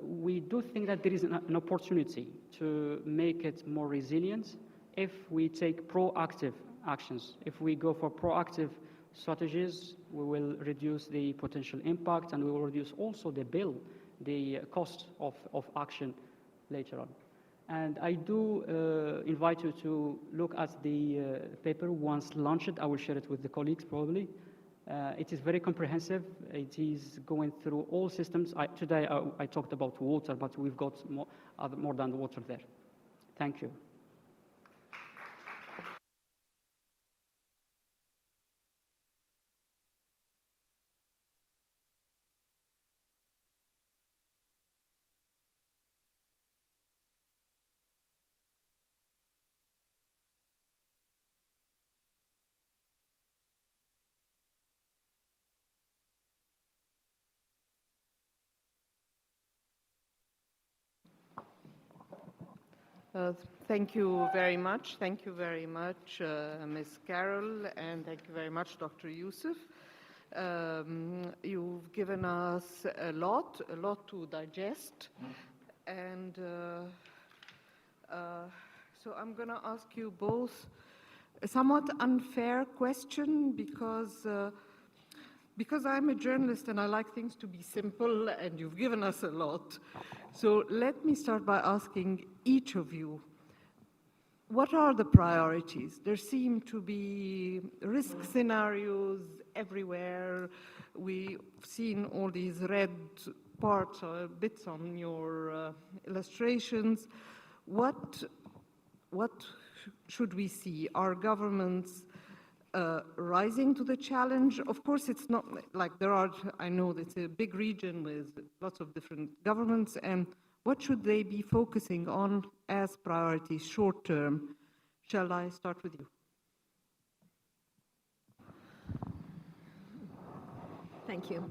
we do think that there is an opportunity to make it more resilient if we take proactive actions. If we go for proactive strategies, we will reduce the potential impact, and we will reduce also the cost of action later on. And I do invite you to look at the paper once launched. I will share it with the colleagues probably. It is very comprehensive. It is going through all systems. Today I talked about water, but we've got more than water there. Thank you.
Thank you very much. Thank you very much, Ms. Carol, and thank you very much, Dr. Youssef. You've given us a lot to digest, and so I'm going to ask you both a somewhat unfair question because I'm a journalist and I like things to be simple, and you've given us a lot. So let me start by asking each of you, what are the priorities? There seem to be risk scenarios everywhere. We've seen all these red parts or bits on your illustrations. What should we see? Are governments rising to the challenge? Of course, it's not like there are, I know it's a big region with lots of different governments, and what should they be focusing on as priorities short term? Shall I start with you?
Thank you.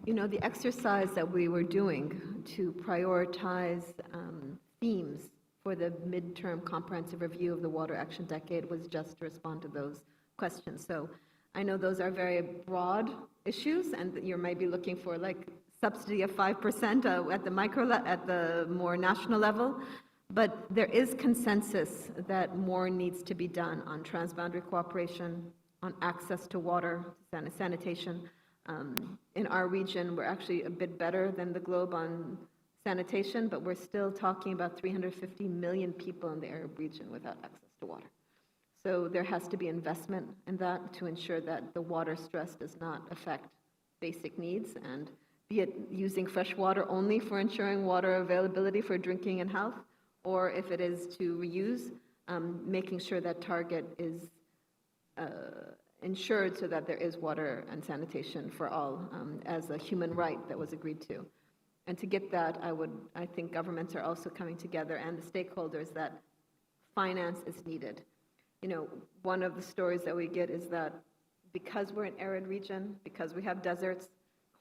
You know, the exercise that we were doing to prioritize themes for the midterm comprehensive review of the Water Action Decade was just to respond to those questions. So I know those are very broad issues, and that you might be looking for like subsidy of 5% at the more national level, but there is consensus that more needs to be done on transboundary cooperation, on access to water, sanitation. In our region, we're actually a bit better than the globe on sanitation, but we're still talking about 350 million people in the Arab region without access to water. So there has to be investment in that to ensure that the water stress does not affect basic needs, and be it using fresh water only for ensuring water availability for drinking and health, or if it is to reuse, making sure that target is ensured so that there is water and sanitation for all as a human right that was agreed to. And to get that, I think governments are also coming together, and the stakeholders, that finance is needed. You know, one of the stories that we get is that because we're an arid region, because we have deserts,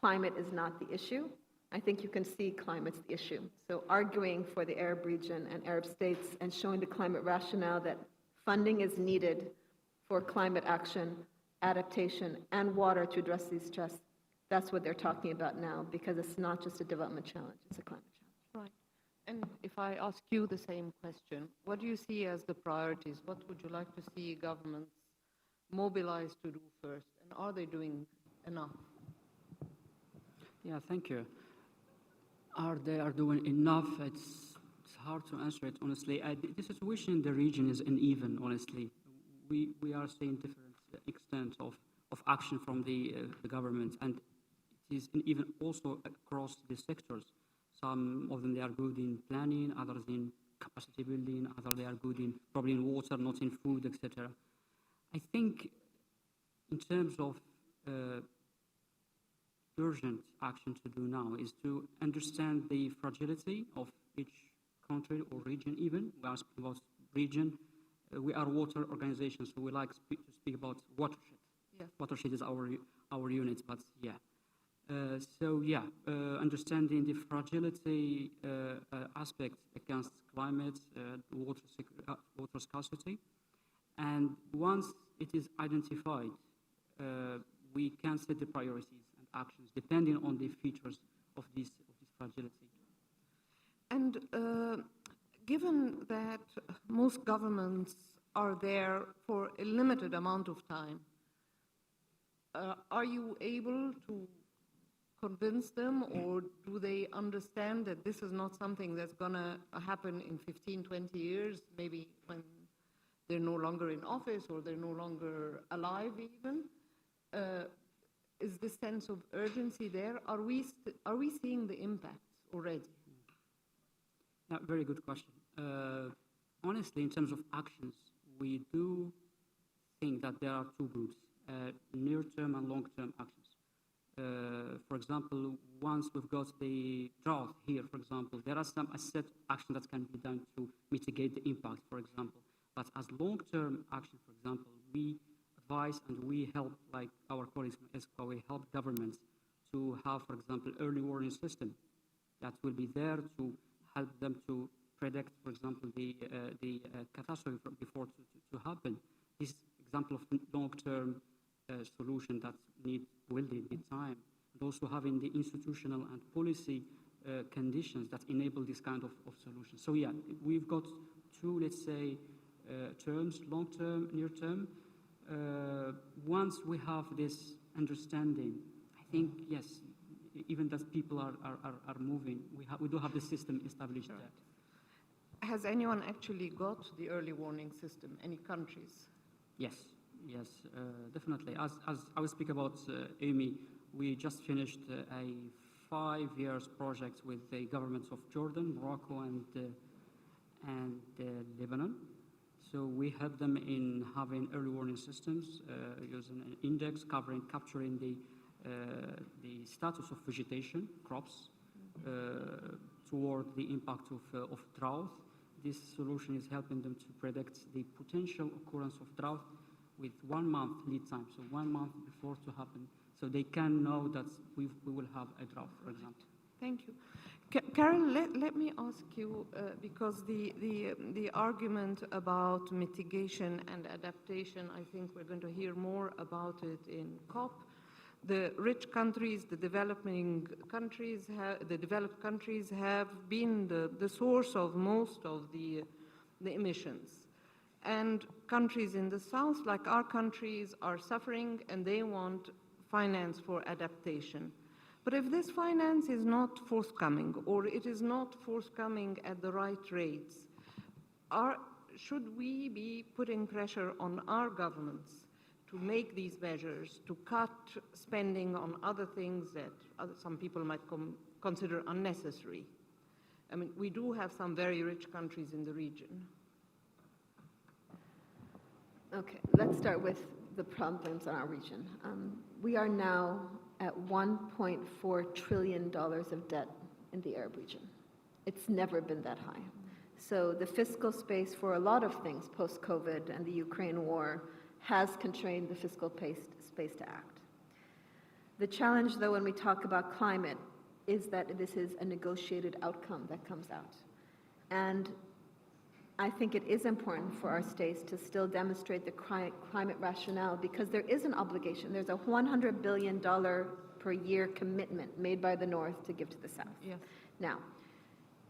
climate is not the issue. I think you can see climate's the issue. So arguing for the Arab region and Arab states and showing the climate rationale that funding is needed for climate action, adaptation, and water to address these stress, that's what they're talking about now, because it's not just a development challenge, it's a climate challenge.
Right. And if I ask you the same question, what do you see as the priorities? What would you like to see governments mobilize to do first? And are they doing enough?
Yeah, thank you. Are they doing enough? It's hard to answer it, honestly. The situation in the region is uneven, honestly. We are seeing different extent of action from the government, and it is uneven also across the sectors. Some of them, they are good in planning, others in capacity building, others they are good in probably in water, not in food, etc. I think in terms of urgent action to do now is to understand the fragility of each country or region even. We are speaking about region. We are water organizations, so we like to speak about watershed. Yeah. Watershed is our unit, but yeah. Understanding the fragility aspect against climate, water scarcity, and once it is identified, we can set the priorities and actions depending on the features of this fragility.
And given that most governments are there for a limited amount of time, are you able to convince them, or do they understand that this is not something that's going to happen in 15, 20 years, maybe when they're no longer in office or they're no longer alive even? Is this sense of urgency there? Are we seeing the impacts already?
Yeah, very good question. Honestly, in terms of actions, we do think that there are two groups, near-term and long-term actions. For example, once we've got the drought here, for example, there are some set action that can be done to mitigate the impact, for example. But as long-term action, for example, we advise and we help, like our colleagues from ESCWA, we help governments to have, for example, early warning system that will be there to help them to predict, for example, the catastrophe before to happen. This example of long-term solution that will need time, and also having the institutional and policy conditions that enable this kind of solution. So yeah, we've got two, let's say, terms, long-term, near-term. Once we have this understanding, I think, yes, even that people are moving, we do have the system established there.
Has anyone actually got the early warning system? Any countries?
Yes, definitely. As I will speak about IWMI, we just finished a 5 years project with the governments of Jordan, Morocco, and Lebanon. So we help them in having early warning systems using an index capturing the status of vegetation, crops, toward the impact of drought. This solution is helping them to predict the potential occurrence of drought with 1 month lead time, so 1 month before to happen, so they can know that we will have a drought, for example.
Thank you. Carol, let me ask you, because the argument about mitigation and adaptation, I think we're going to hear more about it in COP. The rich countries, the developing countries, the developed countries have been the source of most of the emissions. And countries in the South, like our countries, are suffering and they want finance for adaptation. But if this finance is not forthcoming, or it is not forthcoming at the right rates, should we be putting pressure on our governments to make these measures, to cut spending on other things that some people might consider unnecessary? I mean, we do have some very rich countries in the region.
Okay, let's start with the problems in our region. We are now at $1.4 trillion of debt in the Arab region. It's never been that high. So the fiscal space for a lot of things post-COVID and the Ukraine war has constrained the fiscal space to act. The challenge, though, when we talk about climate is that this is a negotiated outcome that comes out. And I think it is important for our states to still demonstrate the climate rationale, because there is an obligation. There's a $100 billion per year commitment made by the North to give to the South.
Yes.
Now,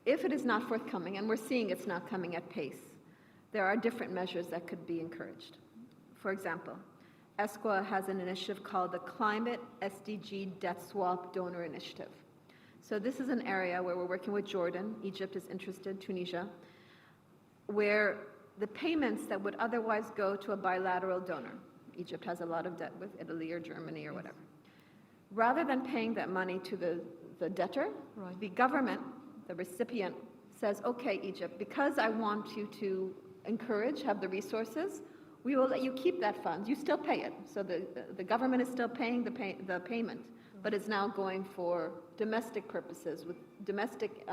if it is not forthcoming, and we're seeing it's not coming at pace, there are different measures that could be encouraged. For example, ESCWA has an initiative called the Climate SDG Debt Swap Donor Initiative. So this is an area where we're working with Jordan, Egypt is interested, Tunisia, where the payments that would otherwise go to a bilateral donor, Egypt has a lot of debt with Italy or Germany or whatever, rather than paying that money to the debtor, right, the government, the recipient, says, okay, Egypt, because I want you to encourage, have the resources, we will let you keep that fund. You still pay it. So the government is still paying the payment, but it's now going for domestic purposes with domestic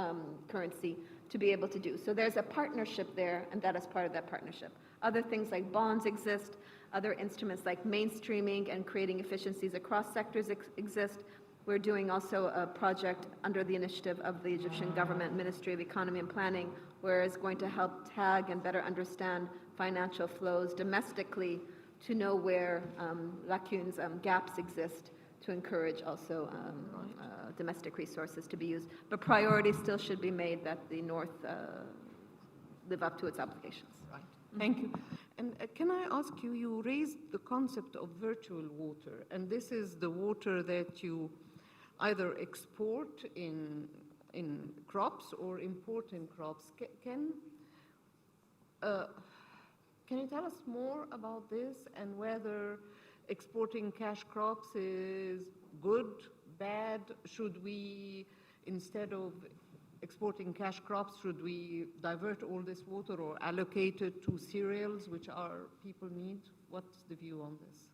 currency to be able to do. So there's a partnership there, and that is part of that partnership. Other things like bonds exist, other instruments like mainstreaming and creating efficiencies across sectors exist. We're doing also a project under the initiative of the Egyptian government Ministry of Economy and Planning, where it's going to help tag and better understand financial flows domestically to know where lacunes, gaps exist, to encourage also domestic resources to be used. But priority still should be made that the North live up to its obligations.
Right. Thank you. And can I ask you, you raised the concept of virtual water, and this is the water that you either export in crops or import in crops. Can you tell us more about this, and whether exporting cash crops is good, bad? Should we, instead of exporting cash crops, should we divert all this water or allocate it to cereals, which our people need? What's the view on this?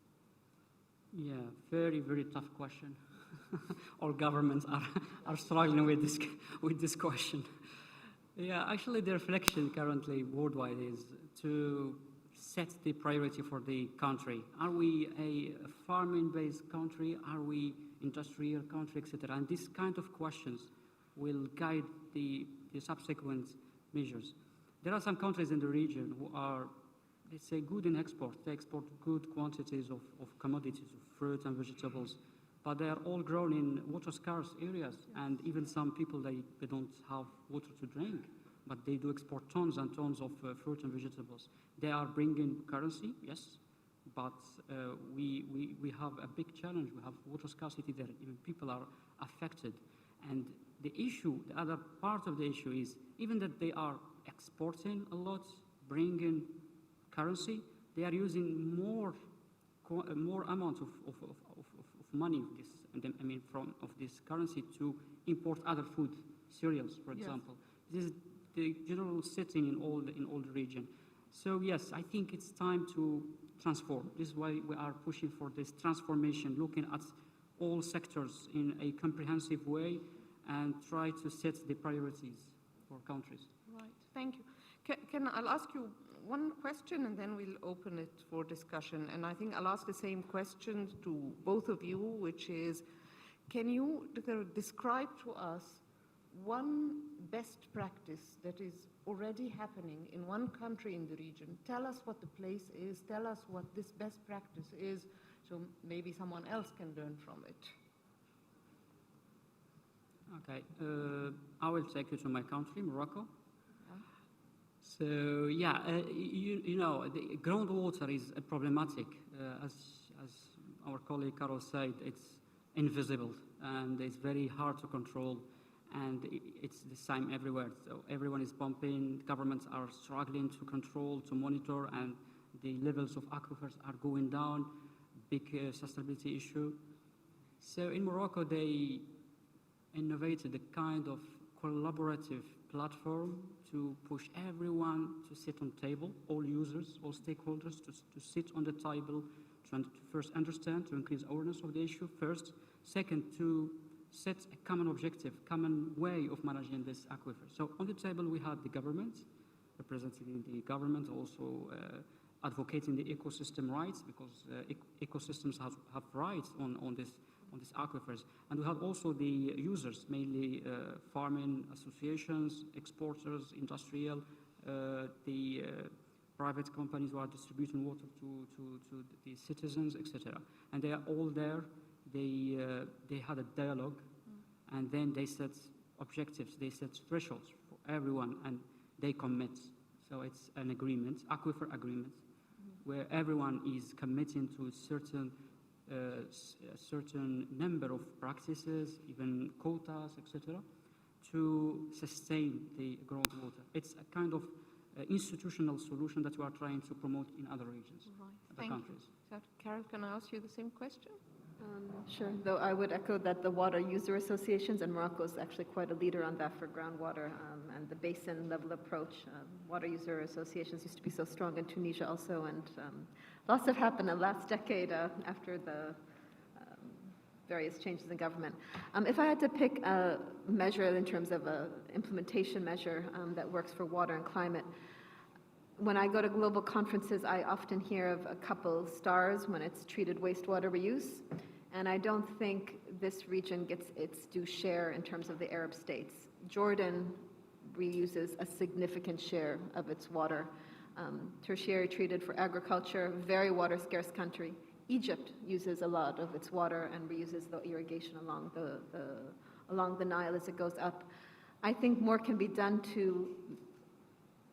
Yeah, very, very tough question. All governments are struggling with this question. Yeah, actually the reflection currently worldwide is to set the priority for the country. Are we a farming-based country? Are we industrial country, etc.? And these kind of questions will guide the subsequent measures. There are some countries in the region who are, let's say, good in export. They export good quantities of commodities, of fruit and vegetables, but they are all grown in water-scarce areas, and even some people, they don't have water to drink, but they do export tons and tons of fruit and vegetables. They are bringing currency, yes, but we have a big challenge. We have water scarcity there. Even people are affected. And the issue, the other part of the issue is, even that they are exporting a lot, bringing currency. They are using more amount of money of this, of this currency to import other food, cereals, for example. This is the general setting in all the region. So yes, I think it's time to transform. This is why we are pushing for this transformation, looking at all sectors in a comprehensive way and try to set the priorities for countries.
Right, thank you. I'll ask you one question and then we'll open it for discussion. And I think I'll ask the same question to both of you, which is, can you describe to us one best practice that is already happening in one country in the region? Tell us what the place is, tell us what this best practice is, so maybe someone else can learn from it.
Okay, I will take you to my country, Morocco. So yeah, you know, the groundwater is problematic. As our colleague Carol said, it's invisible and it's very hard to control, and it's the same everywhere. So everyone is pumping, governments are struggling to control, to monitor, and the levels of aquifers are going down, big sustainability issue. So in Morocco, they innovated a kind of collaborative platform to push everyone to sit on table, all users, all stakeholders to sit on the table, trying to first understand, to increase awareness of the issue first. Second, to set a common objective, common way of managing this aquifer. So on the table we had the government, representing the government, also advocating the ecosystem rights, because ecosystems have rights on these aquifers. And we had also the users, mainly farming associations, exporters, industrial, the private companies who are distributing water to the citizens, etc. And they are all there. They had a dialogue, and then they set objectives, they set thresholds for everyone, and they commit. So it's an agreement, aquifer agreement, where everyone is committing to a certain number of practices, even quotas, etc., to sustain the groundwater. It's a kind of institutional solution that we are trying to promote in other regions, other countries.
Carol, can I ask you the same question?
Sure, though I would echo that the water user associations, and Morocco is actually quite a leader on that for groundwater, and the basin level approach. Water user associations used to be so strong in Tunisia also, and lots have happened in the last decade after the various changes in government. If I had to pick a measure in terms of an implementation measure that works for water and climate, when I go to global conferences, I often hear of a couple stars when it's treated wastewater reuse, and I don't think this region gets its due share in terms of the Arab states. Jordan reuses a significant share of its water. Tertiary treated for agriculture, very water scarce country. Egypt uses a lot of its water and reuses the irrigation along the Nile as it goes up. I think more can be done to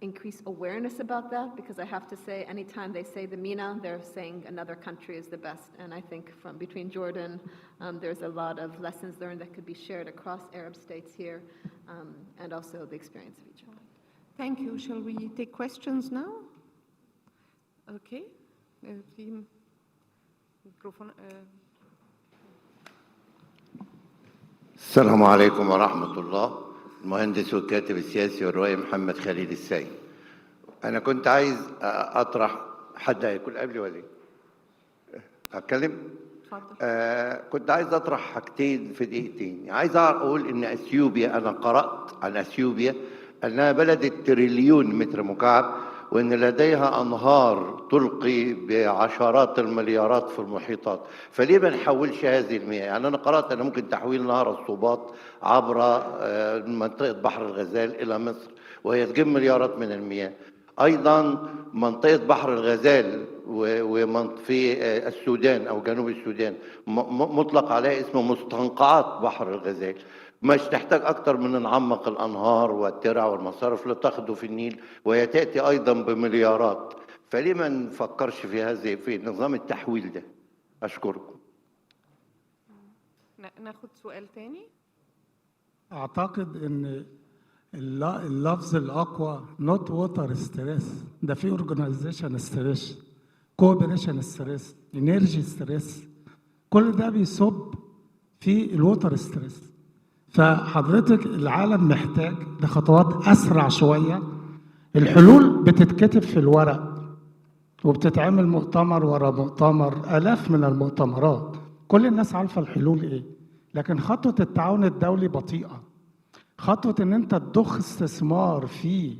increase awareness about that, because I have to say, anytime they say the MENA, they're saying another country is the best. And I think from between Jordan, there's a lot of lessons learned that could be shared across Arab states here, and also the experience of Egypt.
Thank you. Shall we take questions now? Okay.
السلام عليكم ورحمة الله. المهندس والكاتب السياسي والروائي محمد خليل السيد. أنا كنت عايز أطرح، حد هيكون قبلي ولا إيه؟ أتكلم؟ كنت عايز أطرح حاجتين في دقيقتين. عايز أقول إن أثيوبيا، أنا قرأت عن أثيوبيا أنها بلد التريليون متر مكعب، وأن لديها أنهار تلقي بعشرات المليارات في المحيطات. فليه ما نحولش هذه المياه؟ يعني أنا قرأت أن ممكن تحويل نهر الصوباط عبر منطقة بحر الغزال إلى مصر، وهي تجيب مليارات من المياه. أيضا منطقة بحر الغزال وفي السودان أو جنوب السودان مطلق عليها اسم مستنقعات بحر الغزال. مش تحتاج أكتر من نعمق الأنهار والترع والمصارف لتاخده في النيل، وهي تأتي أيضا بمليارات. فليه ما نفكرش في نظام التحويل ده؟ أشكركم.
ناخد سؤال تاني.
أعتقد اللفظ الأقوى not water stress، ده في organization stress، cooperation stress، energy stress، كل ده بيصب في الووتر ستريس. فحضرتك العالم محتاج لخطوات أسرع شوية. الحلول بتتكتب في الورق وبتتعمل مؤتمر ورا مؤتمر، آلاف من المؤتمرات، كل الناس عارفة الحلول إيه، لكن خطوة التعاون الدولي بطيئة. خطوة إن أنت تضخ استثمار في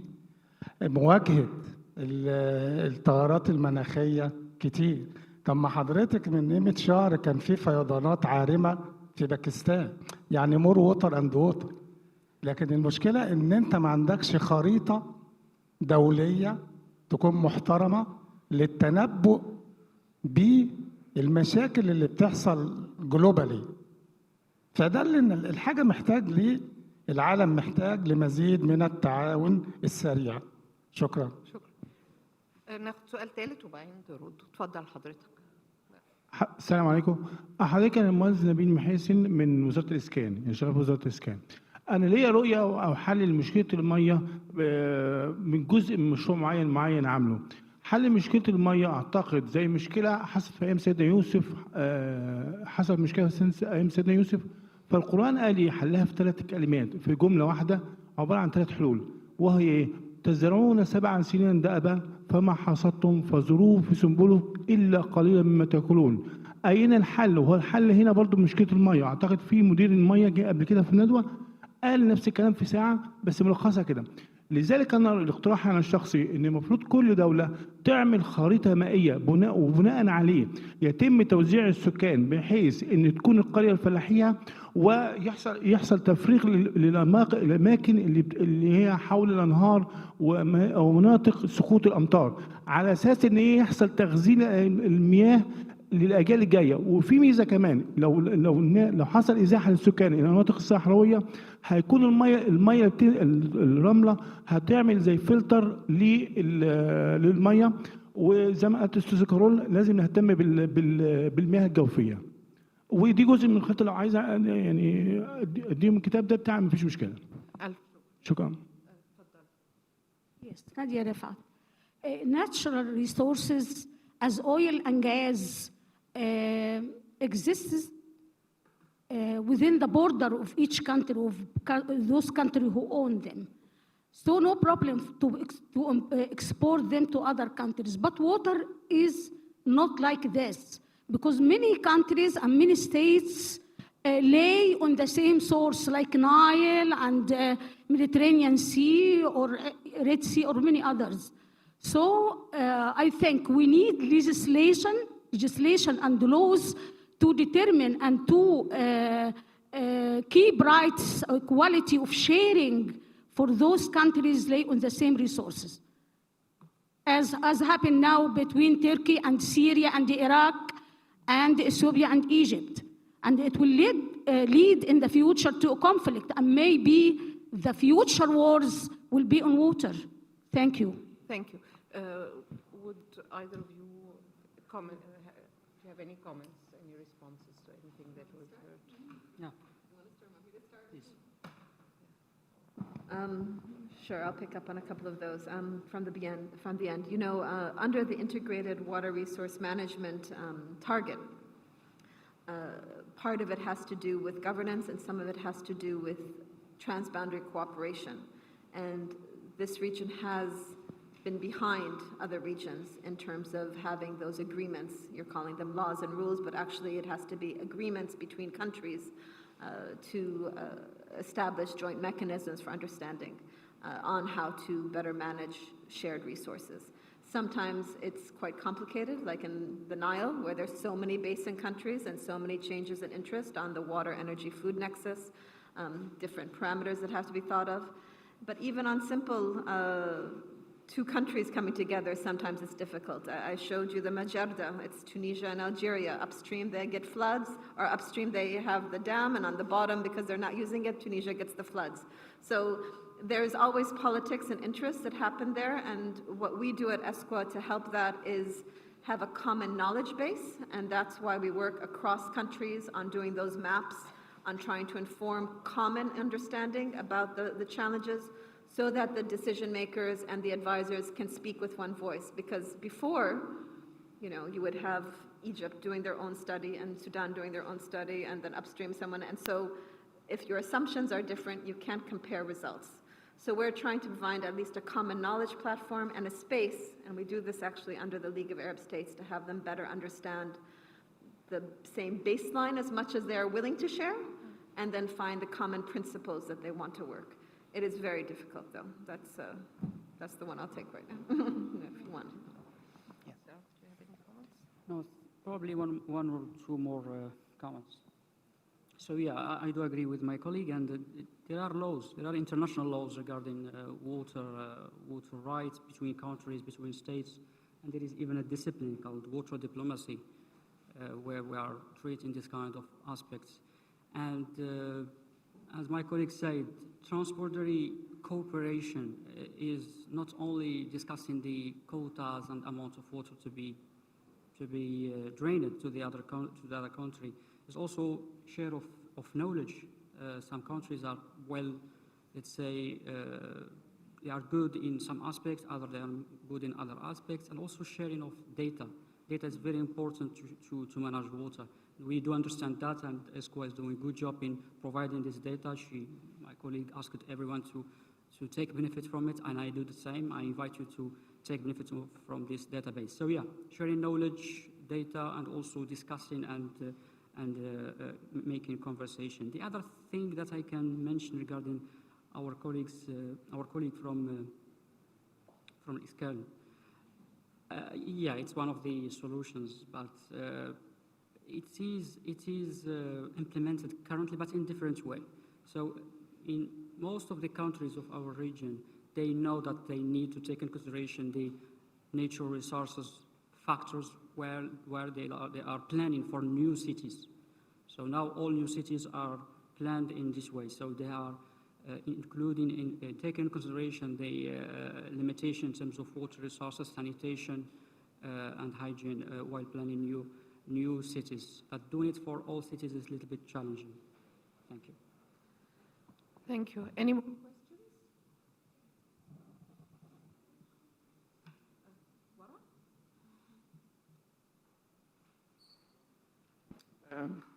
مواجهة التغيرات المناخية كتير. طب ما حضرتك من قيمة شهر كان في فيضانات عارمة في باكستان، يعني مور ووتر أند ووتر، لكن المشكلة إن أنت ما عندكش خريطة دولية تكون محترمة للتنبؤ بالمشاكل اللي بتحصل جلوبالي. فده اللي الحاجة محتاج ليه العالم، محتاج لمزيد من التعاون السريع. شكرا.
شكرا. ناخد سؤال ثالث وبعدين ترد. اتفضل حضرتك.
السلام عليكم. حضرتك انا المهندس نبيل محاسن من وزاره الاسكان، يعني شغال في وزاره الاسكان. انا ليا رؤيه او حل لمشكله الميه من جزء من مشروع معين عامله. حل مشكله الميه اعتقد زي مشكله حصلت في ايام سيدنا يوسف، حصلت مشكله في ايام سيدنا يوسف، فالقران قال لي حلها في 3 كلمات في جمله واحده عباره عن 3 حلول، وهي ايه؟ تزرعون 7 سنين دأبا فما حصدتم فزروه في سنبله إلا قليلا مما تأكلون. أين الحل؟ وهو الحل هنا برضو مشكلة المية. أعتقد في مدير المية جه قبل كده في الندوة قال نفس الكلام في ساعة بس ملخصها كده. لذلك أنا الاقتراح أنا الشخصي إن المفروض كل دولة تعمل خريطة مائية وبناء عليه يتم توزيع السكان بحيث إن تكون القرية الفلاحية ويحصل تفريغ للأماكن اللي هي حول الأنهار ومناطق سقوط الأمطار، على أساس إن يحصل تخزين المياه للأجيال الجاية. وفي ميزة كمان، لو حصل إزاحة للسكان إلى المناطق الصحراوية هيكون المية الرملة هتعمل زي فلتر للمية. وزي ما قالت أستاذ كارول لازم نهتم بالمياه الجوفية، ودي جزء من الخطة. لو عايز يعني اديهم الكتاب ده بتاع مفيش مشكلة. شكرا.
Yes, Nadia Rifat. Natural resources as oil and gas exists within the border of each country, of those countries who own them. So no problem to export them to other countries. But water is not like this, because many countries and many states lay on the same source, like Nile and Mediterranean Sea or Red Sea or many others. So I think we need legislation and laws to determine and to keep rights, equality of sharing for those countries lay on the same resources. As happened now between Turkey and Syria and Iraq and Ethiopia and Egypt. And it will lead in the future to a conflict, and maybe the future wars will be on water. Thank you.
Thank you. Would either of you comment? Do you have any comments, any responses to anything that we've heard?
No.
Please.
Sure, I'll pick up on a couple of those from the end. You know, under the Integrated Water Resource Management target, part of it has to do with governance and some of it has to do with transboundary cooperation. And this region has been behind other regions in terms of having those agreements. You're calling them laws and rules, but actually it has to be agreements between countries to establish joint mechanisms for understanding on how to better manage shared resources. Sometimes it's quite complicated, like in the Nile, where there's so many basin countries and so many changes in interest on the water, energy, food nexus, different parameters that have to be thought of. But even on simple 2 countries coming together, sometimes it's difficult. I showed you the Majarda, it's Tunisia and Algeria. Upstream they get floods, or upstream they have the dam, and on the bottom, because they're not using it, Tunisia gets the floods. So there's always politics and interests that happen there, and what we do at ESCWA to help that is have a common knowledge base, and that's why we work across countries on doing those maps on trying to inform common understanding about the challenges so that the decision makers and the advisors can speak with one voice. Because before, you would have Egypt doing their own study and Sudan doing their own study and then upstream someone. And so if your assumptions are different, you can't compare results. So we're trying to provide at least a common knowledge platform and a space, and we do this actually under the League of Arab States to have them better understand the same baseline as much as they are willing to share, and then find the common principles that they want to work. It is very difficult, though. That's the one I'll take right now, if you want.
Yes. Do you have any comments?
No, probably one or two more comments. So yeah, I do agree with my colleague, and there are laws, there are international laws regarding water rights between countries, between states, and there is even a discipline called water diplomacy, where we are treating this kind of aspects. And as my colleague said, transborder cooperation is not only discussing the quotas and amount of water to be drained to the other country. There's also share of knowledge. Some countries are let's say, they are good in some aspects, others they are good in other aspects, and also sharing of data. Data is very important to manage water. We do understand that, and ESCWA is doing a good job in providing this data. My colleague asked everyone to take benefit from it, and I do the same. I invite you to take benefit from this database. So yeah, sharing knowledge, data, and also discussing and making conversation. The other thing that I can mention regarding our colleague from ISCAN, yeah, it's one of the solutions, but it is implemented currently, but in different way. So in most of the countries of our region, they know that they need to take into consideration the natural resources factors where they are planning for new cities. So now all new cities are planned in this way. So they are taking into consideration the limitation in terms of water resources, sanitation, and hygiene while planning new cities. But doing it for all cities is a little bit challenging. Thank you.
Thank you. Any more questions?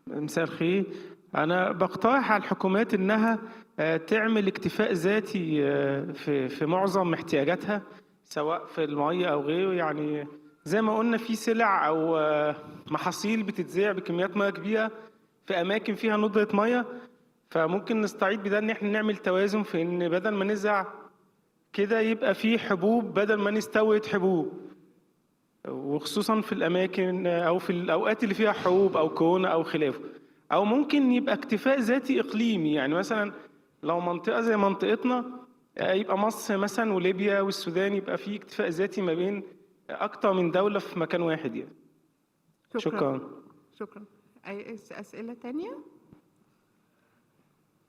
مساء الخير. أنا بقترح على الحكومات إنها تعمل اكتفاء ذاتي في معظم احتياجاتها سواء في المية أو غيره. يعني زي ما قلنا في سلع أو محاصيل بتتزرع بكميات مية كبيرة في أماكن فيها ندرة مية، فممكن نستعيد بده إن إحنا نعمل توازن في إن بدل ما نزرع كده يبقى في حبوب بدل ما نستورد حبوب، وخصوصا في الأماكن أو في الأوقات اللي فيها حروب أو كورونا أو خلافه. أو ممكن يبقى اكتفاء ذاتي إقليمي، يعني مثلا لو منطقة زي منطقتنا يبقى مصر مثلا وليبيا والسودان يبقى في اكتفاء ذاتي ما بين أكتر من دولة في مكان واحد يعني. شكرا.
شكرا. أي أسئلة تانية؟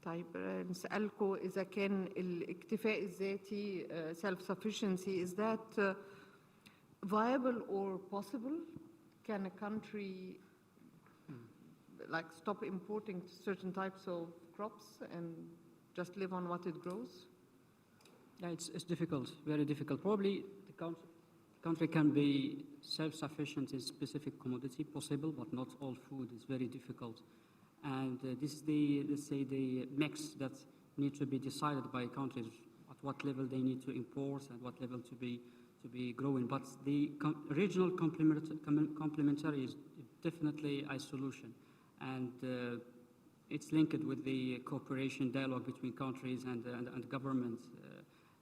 طيب نسألكم إذا كان الاكتفاء الذاتي self-sufficiency, is that viable or possible? Can a country like stop importing certain types of crops and just live on what it grows?
Yeah, it's difficult, very difficult. Probably the country can be self-sufficient in specific commodity, possible, but not all food is very difficult. And this is let's say, the mix that needs to be decided by countries at what level they need to import and what level to be growing. But the regional complementary is definitely a solution. And it's linked with the cooperation dialogue between countries and governments.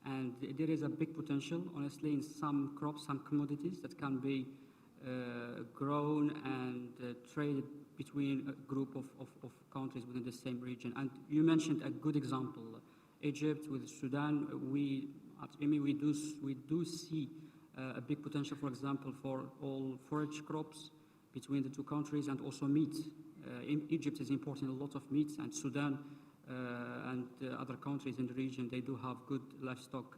And there is a big potential, honestly, in some crops, some commodities that can be grown and traded between a group of countries within the same region. And you mentioned a good example, Egypt with Sudan. We at MENA we do see a big potential, for example, for all forage crops between the two countries, and also meat. Egypt is importing a lot of meat, and Sudan and other countries in the region, they do have good livestock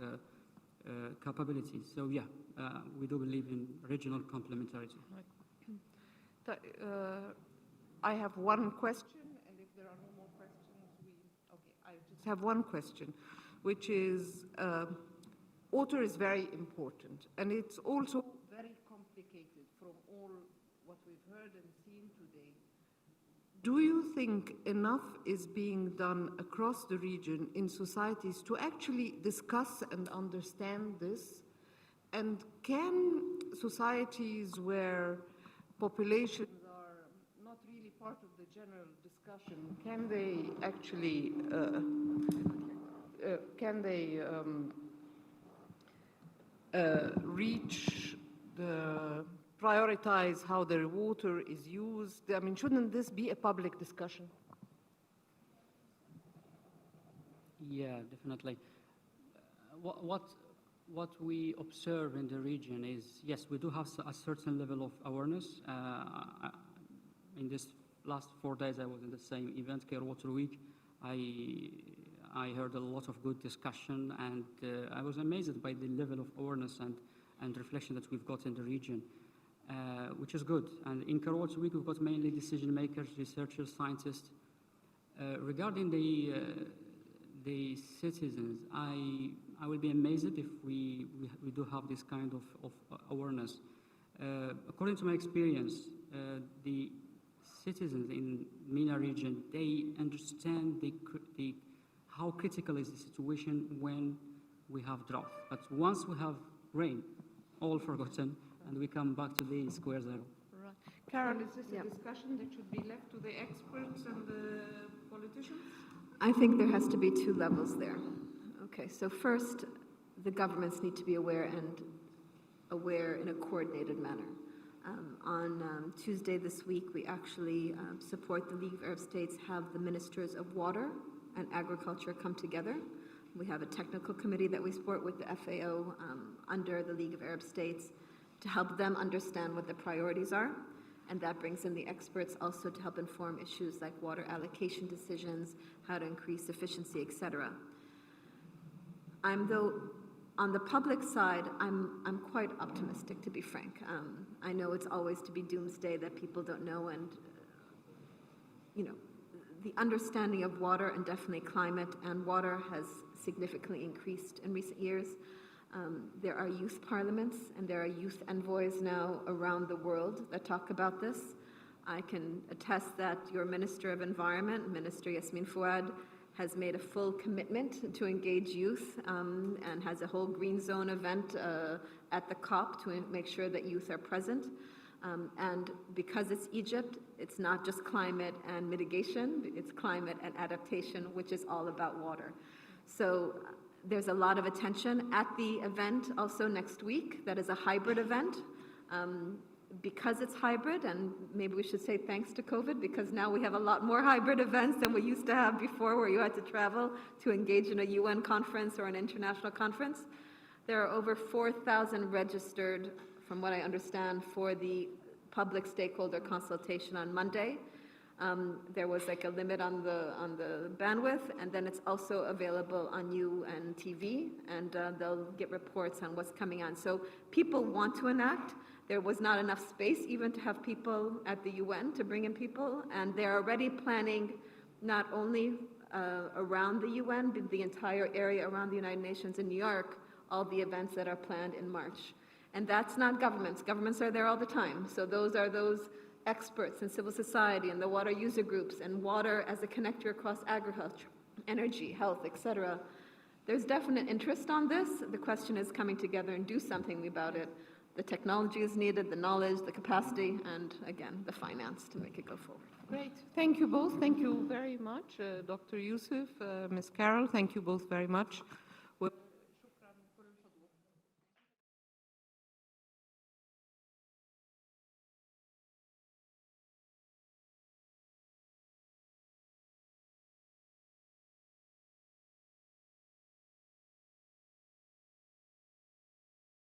capabilities. So yeah, we do believe in regional complementarity.
I have one question, and if there are no more I just have one question, which is, water is very important, and it's also very complicated from all what we've heard and seen today. Do you think enough is being done across the region in societies to actually discuss and understand this? And can societies where populations are not really part of the general discussion, can they actually reach the prioritize how their water is used? I mean, shouldn't this be a public discussion?
Yeah, definitely. What we observe in the region is, yes, we do have a certain level of awareness. In this last 4 days, I was in the same event, Cairo Water Week. I heard a lot of good discussion, and I was amazed by the level of awareness and reflection that we've got in the region, which is good. And in Cairo Water Week, we've got mainly decision makers, researchers, scientists. Regarding the citizens, I will be amazed if we do have this kind of awareness. According to my experience, the citizens in MENA region, they understand how critical is the situation when we have drought. But once we have rain, all forgotten, and we come back to the square zero.
Right. Carol, is this a discussion that should be left to the experts and the politicians?
I think there has to be two levels there. Okay, so first, the governments need to be aware in a coordinated manner. On Tuesday this week, we actually support the League of Arab States have the ministers of water and agriculture come together. We have a technical committee that we support with the FAO under the League of Arab States to help them understand what the priorities are. And that brings in the experts also to help inform issues like water allocation decisions, how to increase efficiency, et cetera. On the public side, I'm quite optimistic, to be frank. I know it's always to be doomsday that people don't know, and the understanding of water and definitely climate and water has significantly increased in recent years. There are youth parliaments and there are youth envoys now around the world that talk about this. I can attest that your Minister of Environment, Minister Yasmin Fouad, has made a full commitment to engage youth and has a whole green zone event at the COP to make sure that youth are present. And because it's Egypt, it's not just climate and mitigation, it's climate and adaptation, which is all about water. So there's a lot of attention at the event also next week. That is a hybrid event. Because it's hybrid, and maybe we should say thanks to COVID, because now we have a lot more hybrid events than we used to have before, where you had to travel to engage in a UN conference or an international conference. There are over 4,000 registered, from what I understand, for the public stakeholder consultation on Monday. There was like a limit on the bandwidth, and then it's also available on UN TV, and they'll get reports on what's coming on. So people want to enact. There was not enough space even to have people at the UN to bring in people, and they're already planning not only around the UN, but the entire area around the United Nations in New York, all the events that are planned in March. And that's not governments. Governments are there all the time. So those are those experts in civil society and the water user groups and water as a connector across agriculture, energy, health, etc. There's definite interest on this. The question is coming together and do something about it. The technology is needed, the knowledge, the capacity, and again, the finance to make it go forward.
Great. Thank you both. Thank you very much. Dr. Youssef, Ms. Carol, thank you both very much.